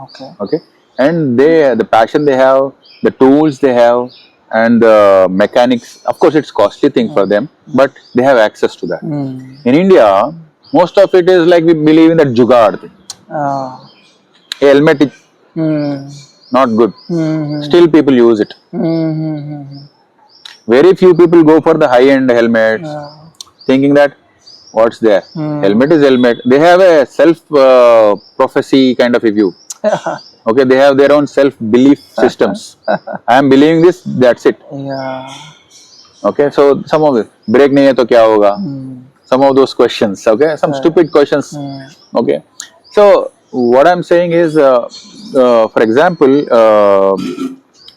Okay. Okay, and the passion they have, the tools they have, and the mechanics. Of course, it's costly thing for them, but they have access to that. In India, most of it is like we believe in that jugaad thing. A helmet is not good. Still, people use it. Very few people go for the high-end helmets, thinking that what's there? Helmet is helmet. They have a self-prophecy kind of a view. Okay, they have their own self-belief systems. I am believing this, that's it. Yeah. Okay, so some of it, break nahi hai to kya hoga? Some of those questions, okay, some stupid questions. Okay, so what I'm saying is, for example,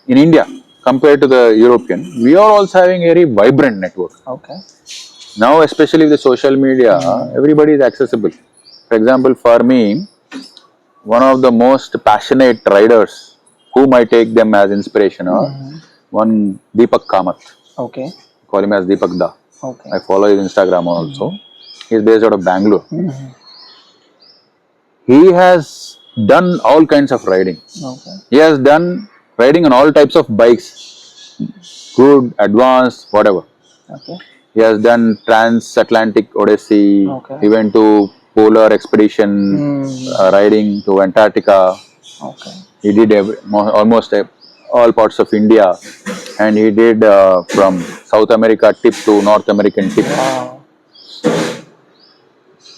in India, compared to the European, we are also having a very vibrant network. Okay. Now, especially with the social media, everybody is accessible. For example, for me, one of the most passionate riders whom I take them as inspiration are one Deepak Kamath. Okay. Call him as Deepak Da. Okay. I follow his Instagram also. He's based out of Bangalore. He has done all kinds of riding. Okay. He has done riding on all types of bikes, good, advanced, whatever. Okay. He has done transatlantic Odyssey. Okay. He went to polar expedition, riding to Antarctica. Okay. He did almost all parts of India, and he did from South America tip to North American tip. Wow.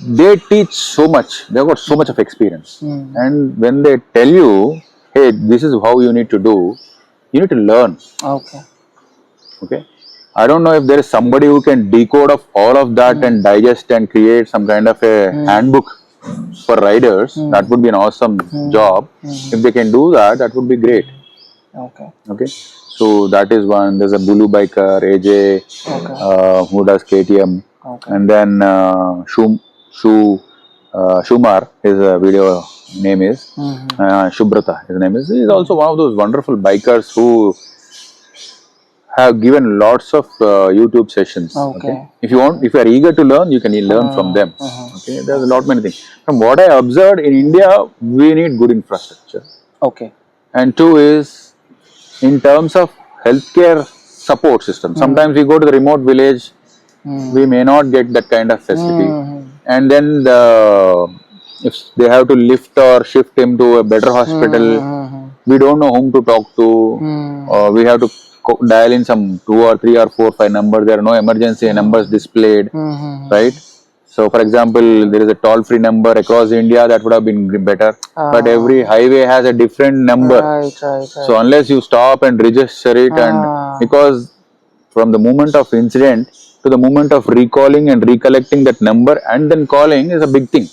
They teach so much. They've got so much of experience, and when they tell you, "Hey, this is how you need to do," you need to learn. Okay. Okay. I don't know if there is somebody who can decode of all of that and digest and create some kind of a handbook for riders. That would be an awesome job. If they can do that, that would be great. Okay. Okay. So that is one. There's a Bulu biker, AJ, who does KTM. Okay. And then Shumar, his video name is Shubrata. His name is. He's also one of those wonderful bikers who have given lots of YouTube sessions. Okay. If you are eager to learn, you can learn from them. Okay. There's a lot many things. From what I observed in India, we need good infrastructure. Okay. And two is in terms of healthcare support system. Sometimes we go to the remote village, we may not get that kind of facility. And then if they have to lift or shift him to a better hospital, we don't know whom to talk to. Or we have to dial in some 2 or 3 or 4 or 5 numbers. There are no emergency numbers displayed, right? So, for example, there is a toll-free number across India that would have been better. But every highway has a different number. Right. So, unless you stop and register it, and because from the moment of incident to the moment of recalling and recollecting that number and then calling is a big thing.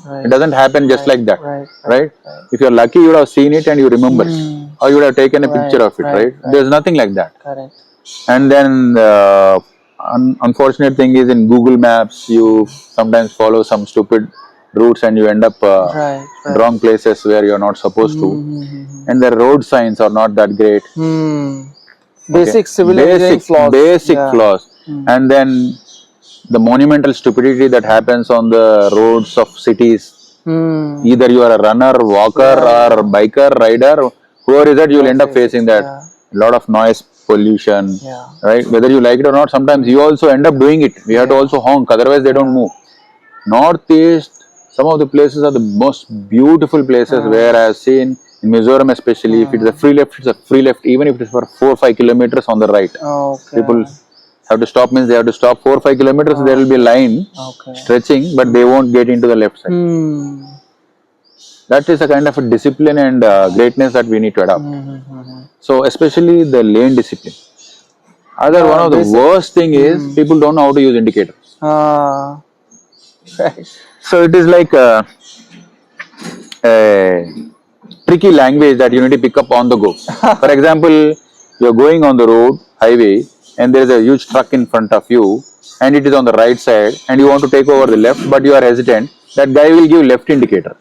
Right. It doesn't happen just like that, right? If you're lucky, you would have seen it and you remember it. Or you would have taken a picture of it, right? There's nothing like that. Correct. And then unfortunate thing is in Google Maps, you sometimes follow some stupid routes and you end up wrong places where you're not supposed to. And the road signs are not that great. Basic civil engineering flaws. Basic flaws. And then the monumental stupidity that happens on the roads of cities. Either you are a runner, walker, or biker, rider, whoever is that, you will end up facing that. A lot of noise pollution, right? Whether you like it or not, sometimes you also end up doing it. We have to also honk, otherwise they don't move. Northeast, some of the places are the most beautiful places where I have seen, in Mizoram especially, if it is a free left, it's a free left, even if it is for 4 or 5 kilometers on the right. People Have to stop means they have to stop 4 or 5 kilometers. There will be a line stretching, but they won't get into the left side. That is a kind of a discipline and greatness that we need to adopt. So especially the lane discipline. Other one of the worst thing is people don't know how to use indicator. So it is like a tricky language that you need to pick up on the go. For example, you are going on the road, highway, and there is a huge truck in front of you, and it is on the right side, and you want to take over the left, but you are hesitant. That guy will give left indicator.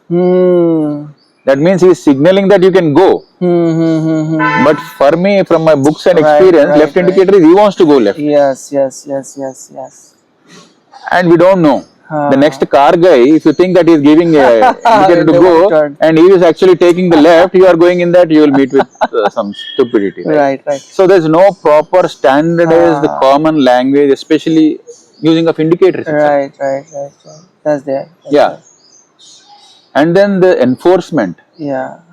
That means he is signaling that you can go. But for me, from my books and experience, left indicator is he wants to go left. Yes. And we don't know. The next car guy, if you think that he is giving a indicator to go, and he is actually taking the left, you are going in that, you will meet with some stupidity. Right. So there is no proper standardized common language, especially using of indicators. Right. That's there. And then the enforcement.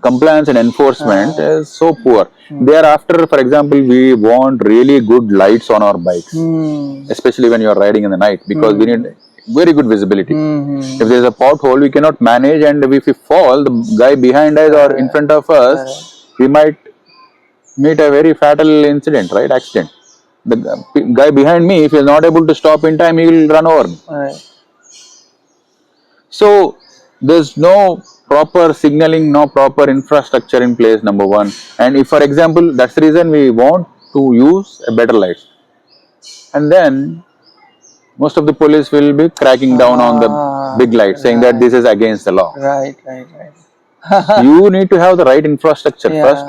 Compliance and enforcement is so poor. Thereafter, for example, we want really good lights on our bikes, especially when you are riding in the night, because we need very good visibility. If there is a pothole, we cannot manage, and if we fall, the guy behind us or in front of us, we might meet a very fatal incident, right? Accident. The guy behind me, if he is not able to stop in time, he will run over me. So there's no proper signaling, no proper infrastructure in place, number one. And if, for example, that's the reason we want to use a better light. And then most of the police will be cracking down on the big light, saying that this is against the law. Right. You need to have the right infrastructure first,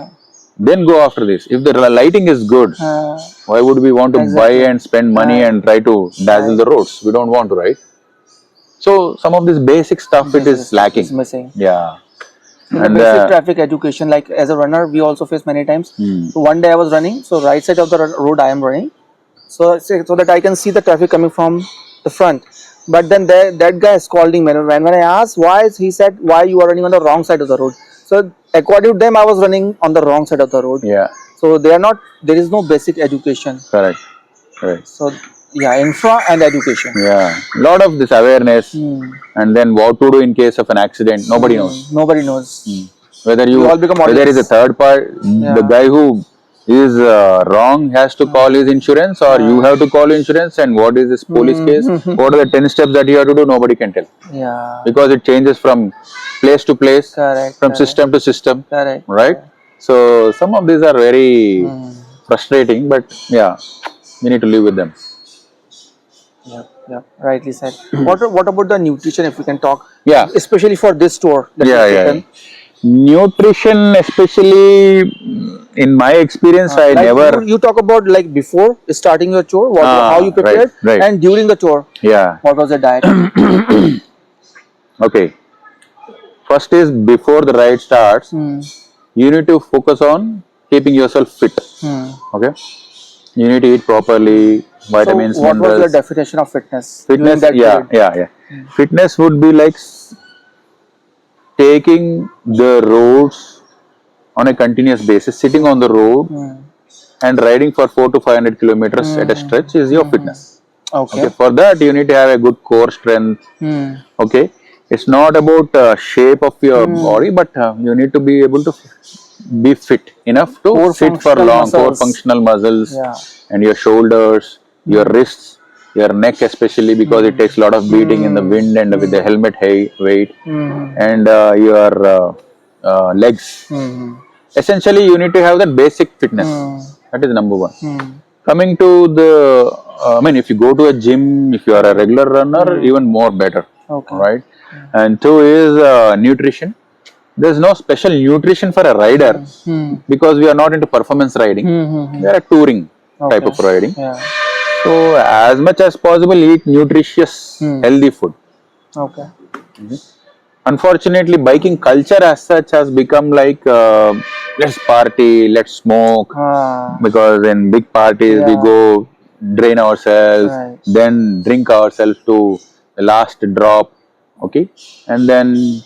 then go after this. If the lighting is good, why would we want to buy and spend money and try to dazzle the roads? We don't want to, right? So some of this basic stuff it is lacking. It's missing. And basic traffic education, like as a runner, we also face many times. So one day I was running, so right side of the road I am running, so that I can see the traffic coming from the front. But then that guy is scolding me. When I asked why, he said, why you are running on the wrong side of the road. So according to them, I was running on the wrong side of the road. So there is no basic education. Correct. So infra and education. Lot of this awareness, and then what to do in case of an accident. Nobody knows. Whether there is a third part, the guy who is wrong has to call his insurance, or you have to call insurance, and what is this police case? What are the 10 steps that you have to do? Nobody can tell. Because it changes from place to place, from system to system, right? So some of these are very frustrating, but we need to live with them. Rightly said. What about the nutrition, if we can talk? Especially for this tour. Nutrition, especially in my experience, I like never. You talk about like before starting your tour, how you prepared, and during the tour. What was the diet? Okay. First is before the ride starts, you need to focus on keeping yourself fit. Okay. You need to eat properly, vitamins, so what minerals. was your definition of fitness? Fitness, Fitness would be like taking the roads on a continuous basis, sitting on the road and riding for 400 to 500 kilometers at a stretch is your fitness. Okay. For that, you need to have a good core strength. Okay. It's not about shape of your body, but you need to be able to be fit enough to sit for long, core functional muscles, and your shoulders, your wrists, your neck especially, because it takes a lot of beating in the wind and with the helmet weight, and your legs. Essentially, you need to have that basic fitness. That is number one. Coming to the, if you go to a gym, if you are a regular runner, even more better, right? And two is nutrition. There's no special nutrition for a rider because we are not into performance riding. We are a touring type of riding. So as much as possible, eat nutritious, healthy food. Unfortunately, biking culture as such has become like let's party, let's smoke, because in big parties we go drain ourselves, then drink ourselves to the last drop, okay, and then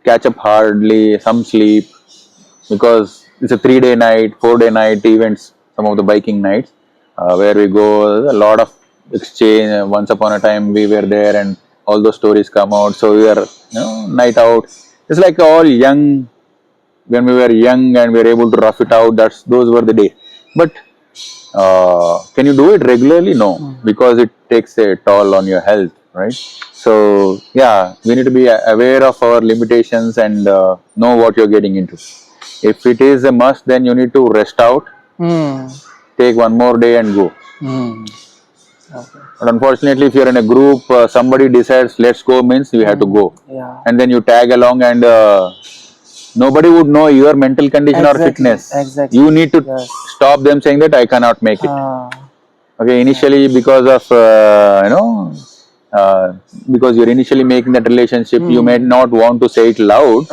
catch up hardly, some sleep, because it's a 3-day night, 4-day night events, some of the biking nights. where we go. There's a lot of exchange. Once upon a time, we were there, and all those stories come out. So we are, night out. It's like all young when we were young and we were able to rough it out. Those were the days. But can you do it regularly? No, because it takes a toll on your health, right? So yeah, we need to be aware of our limitations and know what you're getting into. If it is a must, then you need to rest out, take one more day and go. Okay. But unfortunately, if you're in a group, somebody decides let's go means you have to go, and then you tag along, and nobody would know your mental condition or fitness. Exactly. You need to stop them saying that I cannot make it. Okay, initially because of because you're initially making that relationship, you may not want to say it loud,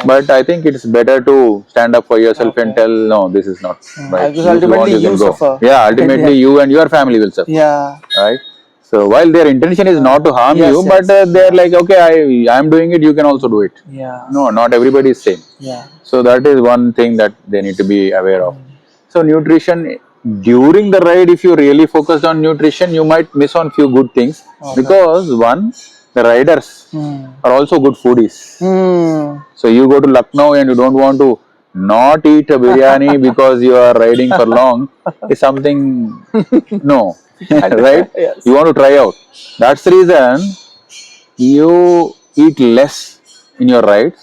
but I think it's better to stand up for yourself and tell, no, this is not right. Because ultimately you suffer. Yeah, ultimately you and your family will suffer. Yeah. Right. So while their intention is not to harm you, but they're like, okay, I'm doing it, you can also do it. Yeah. No, not everybody is same. Yeah. So that is one thing that they need to be aware of. So nutrition during the ride, if you really focused on nutrition, you might miss on few good things, because one, the riders are also good foodies. So you go to Lucknow and you don't want to not eat a biryani because you are riding for long is something, no, right? Yes. You want to try out. That's the reason you eat less in your rides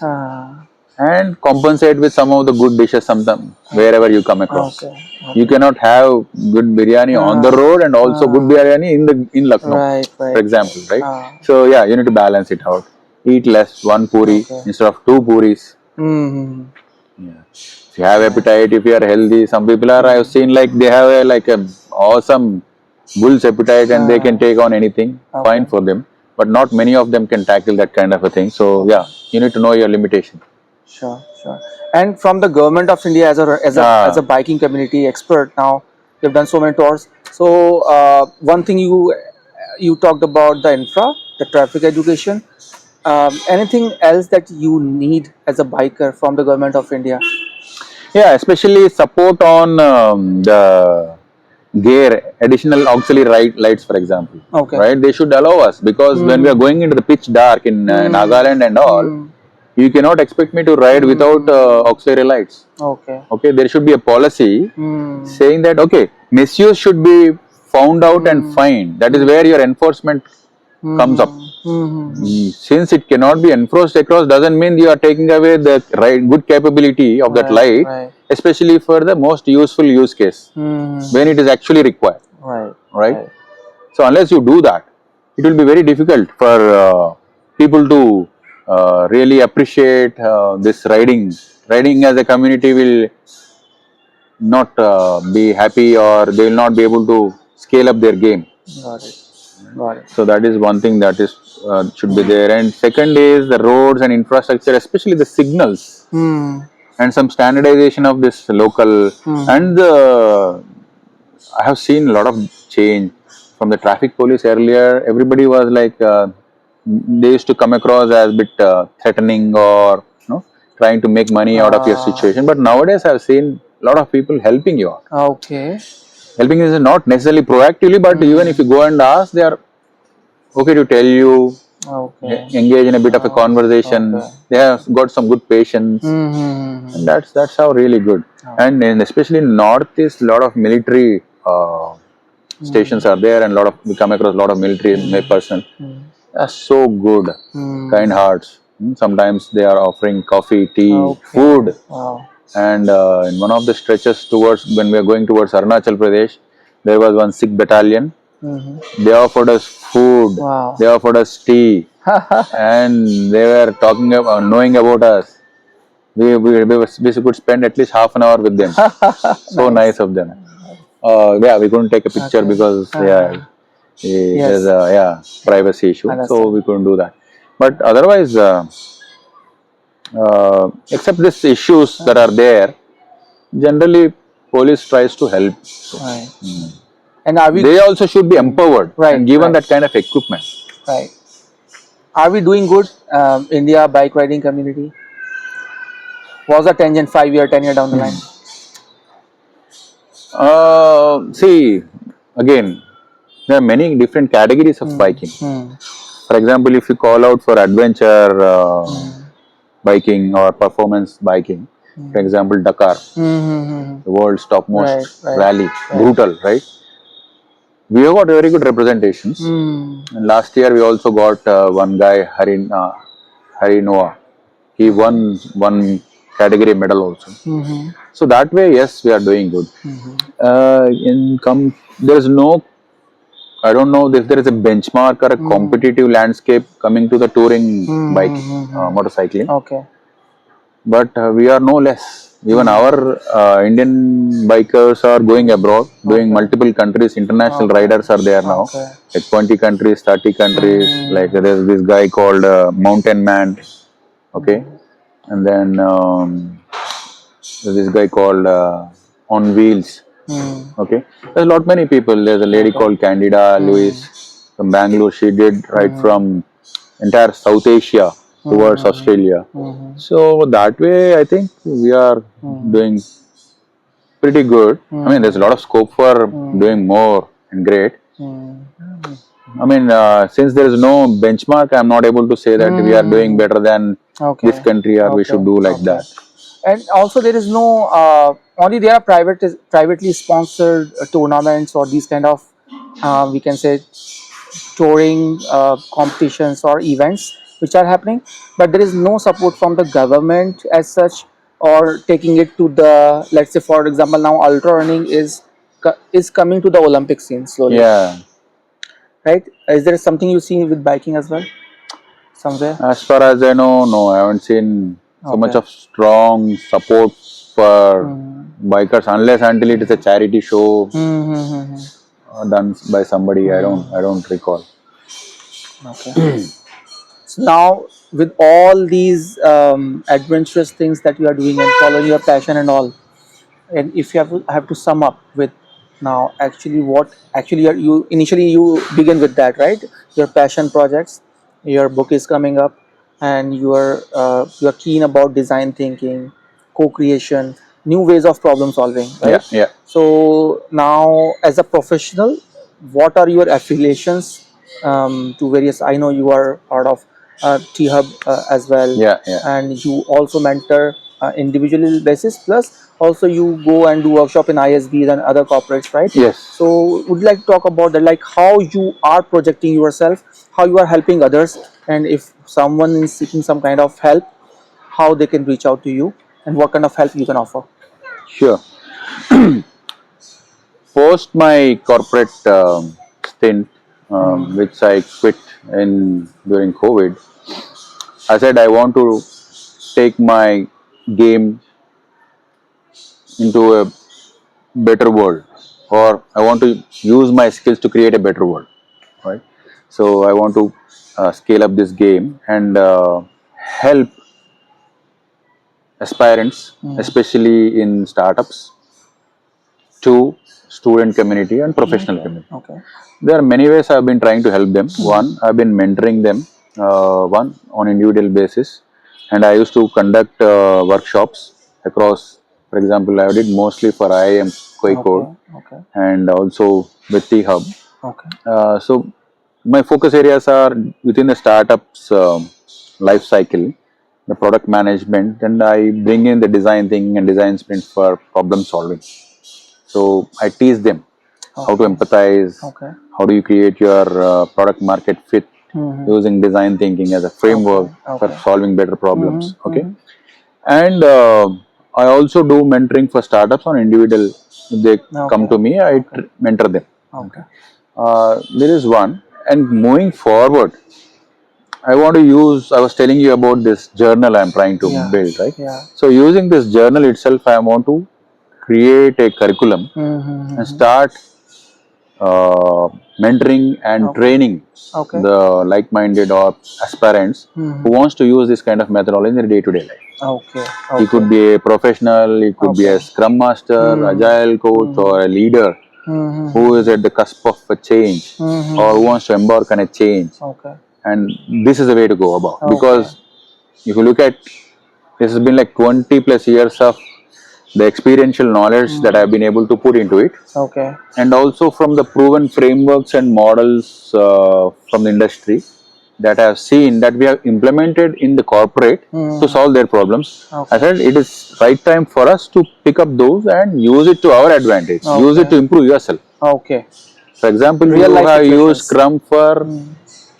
and compensate with some of the good dishes sometime wherever you come across. You cannot have good biryani on the road and also good biryani in Lucknow, for example, right? So yeah, you need to balance it out. Eat less, one puri instead of two puris. Yeah. If you have appetite, if you are healthy, some people are, I've seen like they have a awesome bull's appetite and they can take on anything, fine for them. But not many of them can tackle that kind of a thing. So yeah, you need to know your limitation. Sure. And from the government of India, as a biking community expert now, you've done so many tours. So one thing you talked about the infra, the traffic education. Anything else that you need as a biker from the government of India? Yeah, especially support on the gear, additional auxiliary lights, for example. Right, they should allow us, because when we are going into the pitch dark in Nagaland and all, you cannot expect me to ride without auxiliary lights. Okay, there should be a policy saying that, okay, misuse should be found out and fined. That is where your enforcement comes up. Since it cannot be enforced across, doesn't mean you are taking away the good capability of that light, especially for the most useful use case when it is actually required. Right. So unless you do that, it will be very difficult for people to really appreciate this riding. Riding as a community will not be happy, or they will not be able to scale up their game. Got it. So that is one thing that is should be there. And second is the roads and infrastructure, especially the signals, and some standardization of this local. And I have seen a lot of change from the traffic police. Earlier, everybody was like they used to come across as a bit threatening, or trying to make money out of your situation. But nowadays, I've seen a lot of people helping you out. Helping is not necessarily proactively, but even if you go and ask, they are okay to tell you, engage in a bit of a conversation. They have got some good patience, and that's how really good. And especially in Northeast, a lot of military stations are there, and we come across a lot of military personnel. They are so good, kind hearts. Sometimes they are offering coffee, tea, food. And in one of the stretches when we are going towards Arunachal Pradesh, there was one Sikh battalion. They offered us food, they offered us tea, and they were talking about, knowing about us. We could spend at least half an hour with them. So nice of them. Yeah, we couldn't take a picture because there's a privacy issue, so we couldn't do that. But otherwise, except these issues that are there, generally police tries to help. And they also should be empowered and given that kind of equipment. Are we doing good, India bike riding community? Was a tangent 5 year, 10 year down the line? See, again, there are many different categories of biking. For example, if you call out for adventure biking or performance biking, for example, Dakar, the world's topmost rally, brutal, right? We have got very good representations. And last year we also got one guy, Hari Noah. He won one category medal also. So that way, yes, we are doing good. There is no, I don't know if there is a benchmark or a competitive landscape coming to the touring biking, motorcycling. Okay. But we are no less. Even our Indian bikers are going abroad, doing multiple countries. International riders are there now, like 20 countries, 30 countries. Like there is this guy called Mountain Man, okay, and then there's this guy called On Wheels, okay. There's a lot many people. There's a lady called Candida Lewis from Bangalore. She did ride from entire South Asia towards Australia. So that way, I think we are doing pretty good. I mean, there's a lot of scope for doing more and great. I mean, since there is no benchmark, I'm not able to say that we are doing better than this country or we should do like that. And also, there is no only there are privately sponsored tournaments or these kind of we can say touring competitions or events which are happening, but there is no support from the government as such, or taking it to the, let's say for example now ultra running is coming to the Olympic scene slowly. Yeah. Right? Is there something you see with biking as well? Somewhere? As far as I know, no, I haven't seen so much of strong support for bikers unless until it is a charity show done by somebody. I don't recall. Okay. So now, with all these adventurous things that you are doing and following your passion and all, and if you have to sum up with now, actually what actually you initially you begin with that, right? Your passion projects, your book is coming up, and you are keen about design thinking, co-creation, new ways of problem solving, right? Yeah. So now, as a professional, what are your affiliations to various? I know you are part of T-Hub as well. Yeah. And you also mentor individual basis. Plus, also you go and do workshop in ISBs and other corporates, right? Yes. So, would you like to talk about that, like how you are projecting yourself, how you are helping others, and if someone is seeking some kind of help, how they can reach out to you, and what kind of help you can offer. Sure. Post my corporate stint, which I quit during COVID, I said I want to take my game into a better world, or I want to use my skills to create a better world, right? So I want to scale up this game and help aspirants, especially in startups, to student community and professional community. Okay. There are many ways I've been trying to help them. One, I've been mentoring them, one on individual basis, and I used to conduct workshops across. For example, I did mostly for IIM Kozhikode and also with T-Hub. Okay. So my focus areas are within the startup's life cycle, the product management, and I bring in the design thinking and design sprint for problem solving. So I teach them how to empathize, how do you create your product market fit using design thinking as a framework for solving better problems. And I also do mentoring for startups on individual. If they come to me, I mentor them. There is one, and moving forward, I want to use, I was telling you about this journal I'm trying to build, right? So using this journal itself, I want to create a curriculum and start mentoring and training the like-minded or aspirants who wants to use this kind of methodology in their day-to-day life. He could be a professional, he could be a scrum master, agile coach, or a leader who is at the cusp of a change or who wants to embark on a change. And this is the way to go about, because if you look at, this has been like 20 plus years of the experiential knowledge that I've been able to put into it, Okay. and also from the proven frameworks and models from the industry that I have seen that we have implemented in the corporate to solve their problems. Okay. I said it is right time for us to pick up those and use it to our advantage. Use it to improve yourself. Okay. For example, Real you life have used situations. Scrum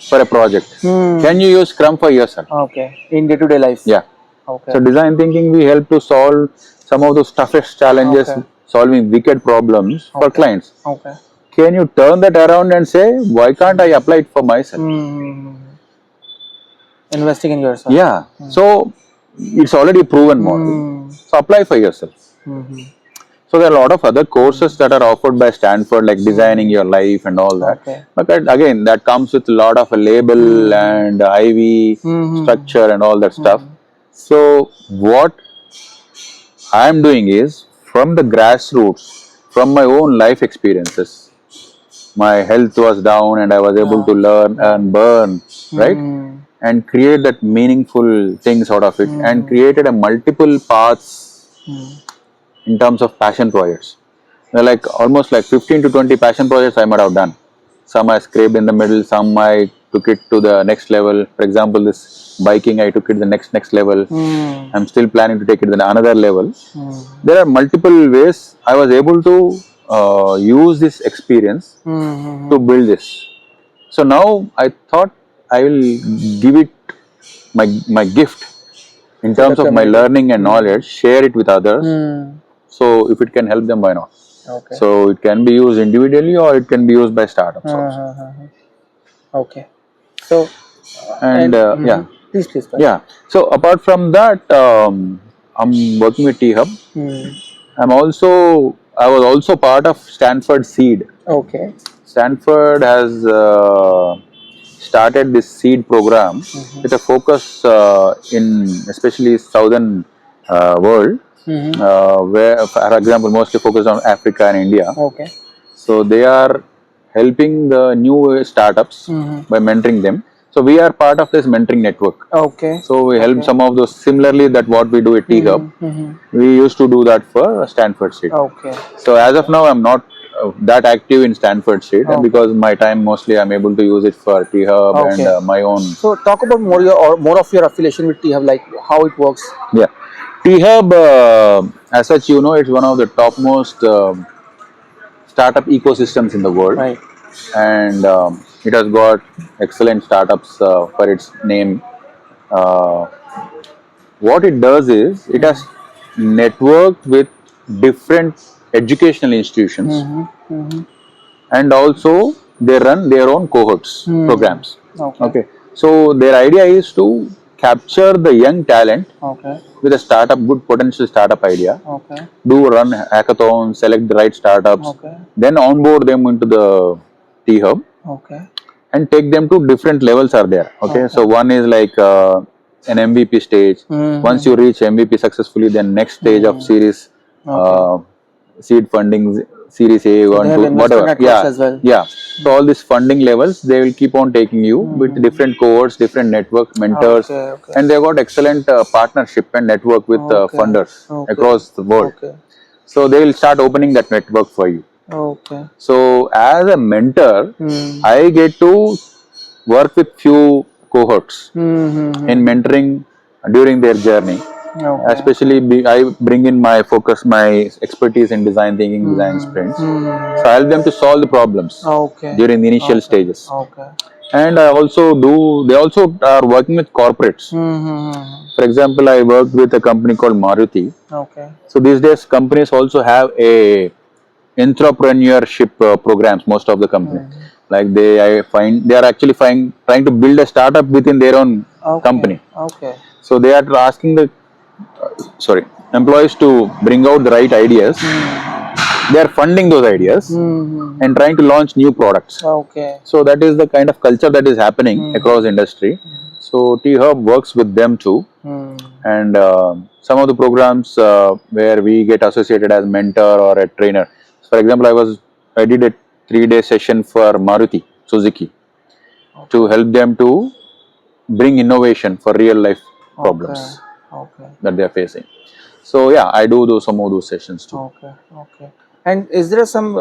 for a project. Can you use Scrum for yourself? Okay. In day-to-day life. Yeah. Okay. So design thinking, we help to solve some of those toughest challenges, Okay. solving wicked problems for clients. Okay. Can you turn that around and say, why can't I apply it for myself? Investing in yourself. Yeah. So it's already a proven model. So apply for yourself. So there are a lot of other courses that are offered by Stanford, like designing your life and all that. Okay. But again, that comes with a lot of a label and IV structure and all that stuff. So what I am doing is, from the grassroots, from my own life experiences, my health was down and I was able to learn and burn, right? And create that meaningful things out of it, and created a multiple paths in terms of passion projects. They're like almost like 15 to 20 passion projects I might have done. Some I scraped in the middle, some I took it to the next level. For example, this biking, I took it to the next level. I'm still planning to take it to another level. There are multiple ways I was able to use this experience to build this. So now I thought I will give it my gift in terms of my learning and knowledge, share it with others. So if it can help them, why not? Okay. So it can be used individually or it can be used by startups also. Okay. So And yeah, please. yeah. So apart from that, I'm working with T Hub. I was also part of Stanford Seed. Okay. Stanford has started this seed program with a focus in especially southern world, where, for example, mostly focused on Africa and India. Okay. So they are helping the new startups by mentoring them. So we are part of this mentoring network. Okay. So we help some of those, similarly that what we do at T Hub. We used to do that for Stanford Seed. Okay. So as of now, I'm not that active in Stanford Seed, because my time mostly I'm able to use it for T Hub and my own. So talk about more of your affiliation with T Hub, like how it works. Yeah, T Hub, as such, it's one of the topmost startup ecosystems in the world, Right. and it has got excellent startups for its name. What it does is it has networked with different educational institutions, and also they run their own cohorts programs. Okay. So their idea is to capture the young talent with a startup, good potential startup idea. Do run hackathons, select the right startups, then onboard them into the T Hub, and take them to different levels are there. So one is like an MVP stage. Once you reach MVP successfully, then next stage of series seed funding, series A, 1, 2, whatever. Yeah. So all these funding levels, they will keep on taking you with different cohorts, different network mentors, and they've got excellent partnership and network with funders across the world. So they will start opening that network for you. So as a mentor, I get to work with few cohorts in mentoring during their journey. Especially, I bring in my focus, my expertise in design thinking, design sprints. So I help them to solve the problems during the initial stages. And I also they also are working with corporates. For example, I worked with a company called Maruti. So these days, companies also have a entrepreneurship programs. Most of the company, like they are actually trying to build a startup within their own company. So they are asking the employees to bring out the right ideas. They are funding those ideas and trying to launch new products. So that is the kind of culture that is happening across industry. So T Hub works with them too, and some of the programs where we get associated as mentor or a trainer. For example, I did a 3-day session for Maruti Suzuki to help them to bring innovation for real life problems that they are facing. So yeah, I do some of those sessions too. Okay, okay. And is there some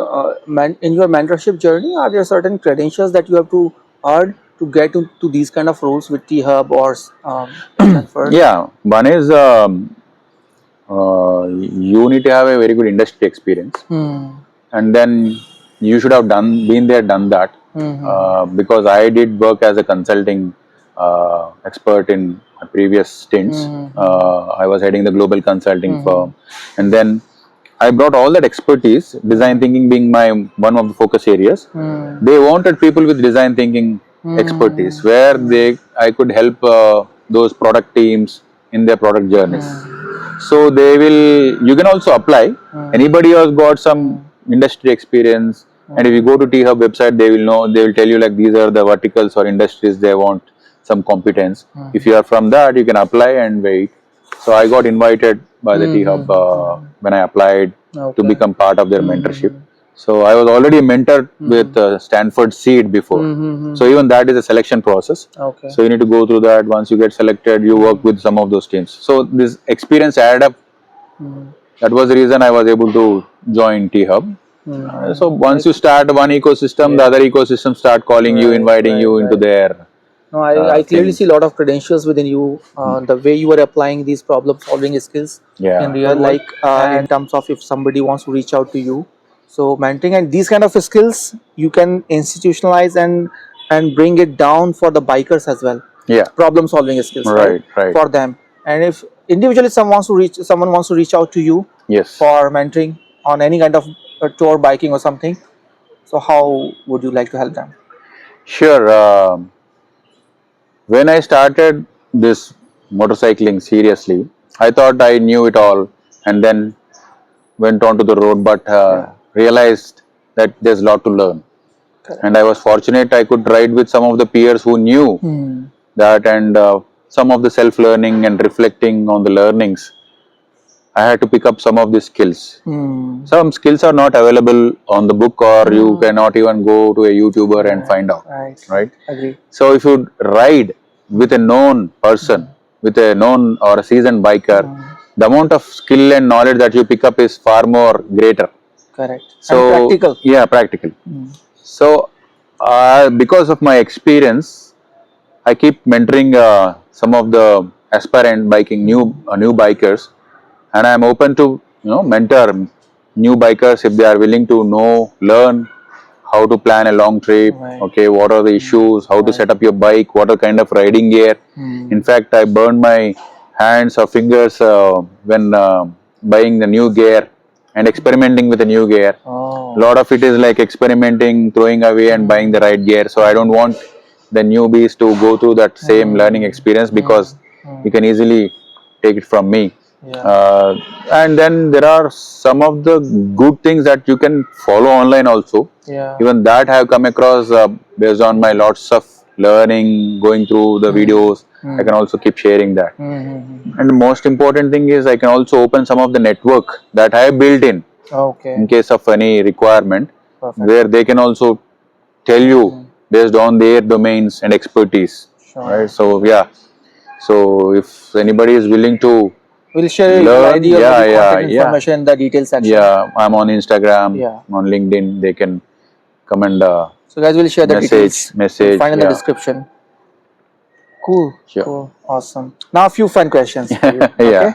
in your mentorship journey? Are there certain credentials that you have to earn to get to these kind of roles with T Hub or Stanford? Yeah, one is you need to have a very good industry experience, and then you should have been there, done that. Because I did work as a consulting expert in my previous stints. I was heading the global consulting firm, and then I brought all that expertise, design thinking being my one of the focus areas. They wanted people with design thinking expertise, where I could help those product teams in their product journeys. So you can also apply. Anybody who has got some industry experience, and if you go to T Hub website, they will tell you like these are the verticals or industries they want some competence. If you are from that, you can apply and wait. So I got invited by the T Hub when I applied to become part of their mentorship. So I was already a mentor with Stanford Seed before. So even that is a selection process. Okay. So you need to go through that. Once you get selected, you work with some of those teams. So this experience added up. That was the reason I was able to join T Hub. So once you start one ecosystem, the other ecosystem start calling you, inviting you into their. No, I clearly see a lot of credentials within you. The way you are applying these problem-solving skills in real, like in terms of if somebody wants to reach out to you. So mentoring and these kind of skills you can institutionalize and bring it down for the bikers as well. Yeah. Problem-solving skills, right for them. And if individually someone wants to reach out to you, yes, for mentoring on any kind of tour biking or something. So how would you like to help them? Sure. When I started this motorcycling seriously, I thought I knew it all, and then went onto the road, but realized that there's a lot to learn. Correct. And I was fortunate I could ride with some of the peers who knew that, and some of the self-learning and reflecting on the learnings. I had to pick up some of these skills. Some skills are not available on the book, or you cannot even go to a YouTuber and find out. Right? Agree. So if you ride with a known person, with a known or a seasoned biker, the amount of skill and knowledge that you pick up is far more greater. Correct. So and practical. Yeah, practical. So because of my experience, I keep mentoring some of the aspirant biking new bikers, and I am open to mentor new bikers if they are willing to learn how to plan a long trip. Right. Okay, what are the issues? How to set up your bike? What are kind of riding gear? In fact, I burned my hands or fingers when buying the new gear and experimenting with the new gear. A lot of it is like experimenting, throwing away, and buying the right gear. So I don't want the newbies to go through that same learning experience, because you can easily take it from me. And then there are some of the good things that you can follow online also. Even that I have come across based on my lots of learning, going through the videos. I can also keep sharing that. And the most important thing is I can also open some of the network that I have built in case of any requirement. Perfect. Where they can also tell you based on their domains and expertise. Right? So yeah, so if anybody is willing to we'll share learn, contact information in the details section. Yeah, I'm on Instagram, on LinkedIn. They can come and so guys, will share the details. Message. Find in the description. Cool. Sure. Cool. Awesome. Now a few fun questions for you. Yeah. Okay?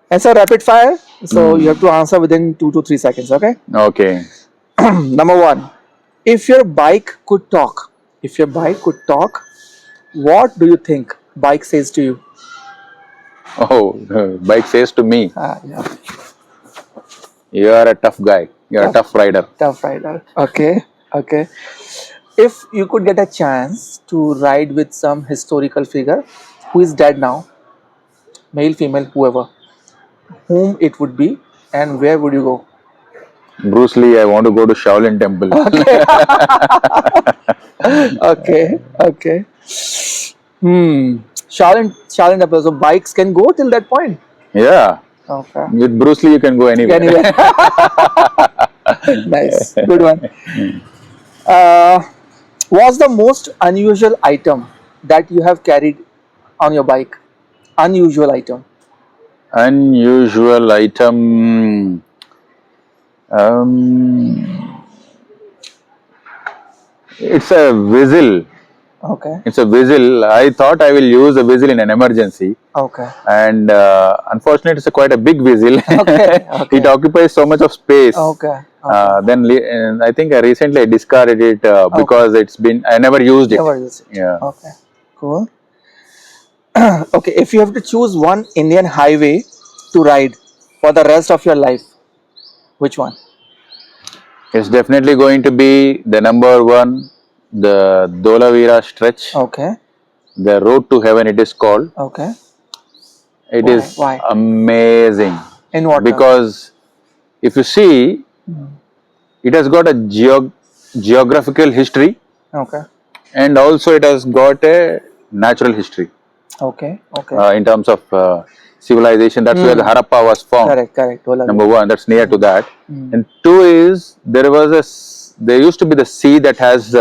And so rapid fire. So you have to answer within 2 to 3 seconds. Okay. Okay. Number 1. If your bike could talk, what do you think bike says to you? Oh, bike says to me, Yeah. you are a tough guy. You are a tough rider. Tough rider. Okay. Okay. If you could get a chance to ride with some historical figure who is dead now, male, female, whoever, whom it would be, and where would you go? Bruce Lee. I want to go to Shaolin Temple. Okay. Okay. Shaolin Temple. So bikes can go till that point. Yeah. Okay. With Bruce Lee, you can go anywhere. Nice. Good one. What's the most unusual item that you have carried on your bike? Unusual item. Unusual item. It's a whistle. Okay. It's a whistle. I thought I will use a whistle in an emergency. Okay. And unfortunately, it's quite a big whistle. Okay. Okay. It occupies so much of space. Okay. Then I think I recently discarded it because I never used it. Never use it. Yeah. Okay. Cool. Okay. If you have to choose one Indian highway to ride for the rest of your life, which one? It's definitely going to be the number one, the Dholavira stretch. Okay. The road to heaven, it is called. Okay. It Why? is Why? amazing. In what? Because if you see, it has got a geographical history, Okay. and also it has got a natural history Okay. Okay. in terms of civilization. That's where the Harappa was found. Correct. Correct. Number one, that's near to that. And two is there used to be the sea that has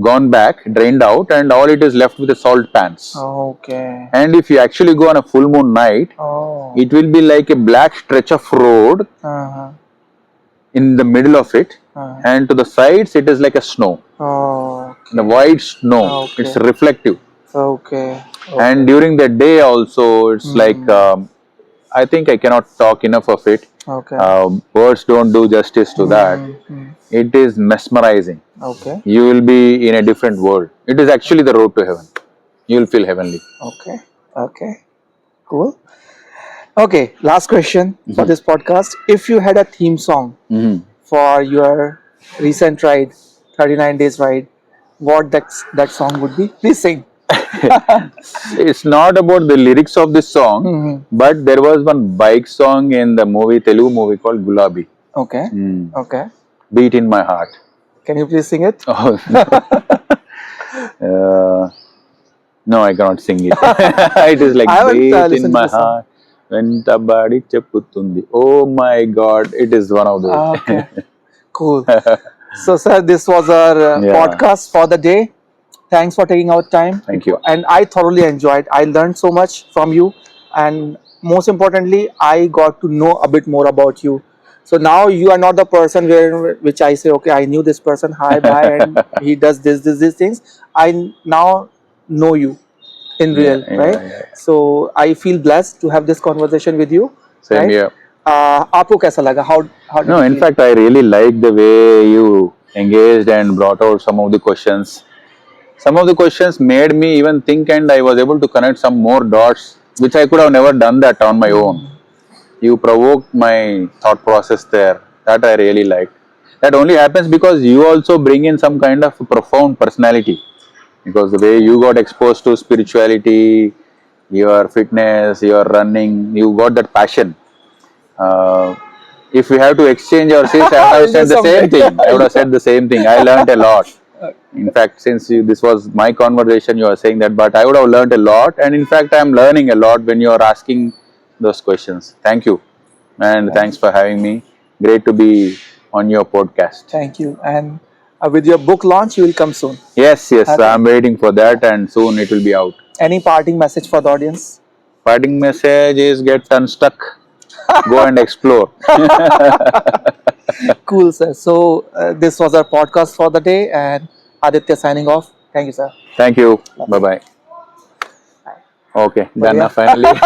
gone back, drained out, and all it is left with the salt pans. Okay. And if you actually go on a full moon night, Oh. it will be like a black stretch of road Uh-huh. in the middle of it, Uh-huh. and to the sides it is like a snow, Oh. the white snow. Okay. It's reflective. Okay. And during the day also, it's like I think I cannot talk enough of it. Okay. Words don't do justice to that. It is mesmerizing. Okay. You will be in a different world. It is actually the road to heaven. You will feel heavenly. Okay. Okay. Cool. Okay. Last question for this podcast. If you had a theme song for your recent ride, 39 days ride, what that song would be? Please sing. It's not about the lyrics of this song, but there was one bike song in the Telugu movie called Gulabi. Okay. Okay. Beat in my heart. Can you please sing it? Oh. No, I cannot sing it. It is like beat in my heart. Ventabadi chepputundi. Oh my God! It is one of those. Okay. Cool. So, sir, this was our podcast for the day. Thanks for taking out time. Thank you. And I thoroughly enjoyed. I learned so much from you, and most importantly, I got to know a bit more about you. So now you are not the person which I say, okay, I knew this person, hi, bye, and he does these things. I now know you in real, right? Yeah. So I feel blessed to have this conversation with you. Same right? here. आपको कैसा लगा? How No, in fact, I really like the way you engaged and brought out some of the questions. Some of the questions made me even think, and I was able to connect some more dots, which I could have never done that on my own. You provoked my thought process there. That I really liked. That only happens because you also bring in some kind of profound personality. Because the way you got exposed to spirituality, your fitness, your running, you got that passion. If we have to exchange our seats, I would have said the same thing. I would have said the same thing. I learned a lot. In fact, since this was my conversation, you are saying that, but I would have learned a lot. And in fact, I am learning a lot when you are asking those questions. Thank you. And thanks for having me. Great to be on your podcast. Thank you. And with your book launch, you will come soon. Yes, I'm waiting for that, and soon it will be out. Any parting message for the audience? Parting message is get unstuck. Go and explore. Cool, sir. So this was our podcast for the day, and Aditya signing off. Thank you, sir. Thank you. Bye-bye. Okay, done finally.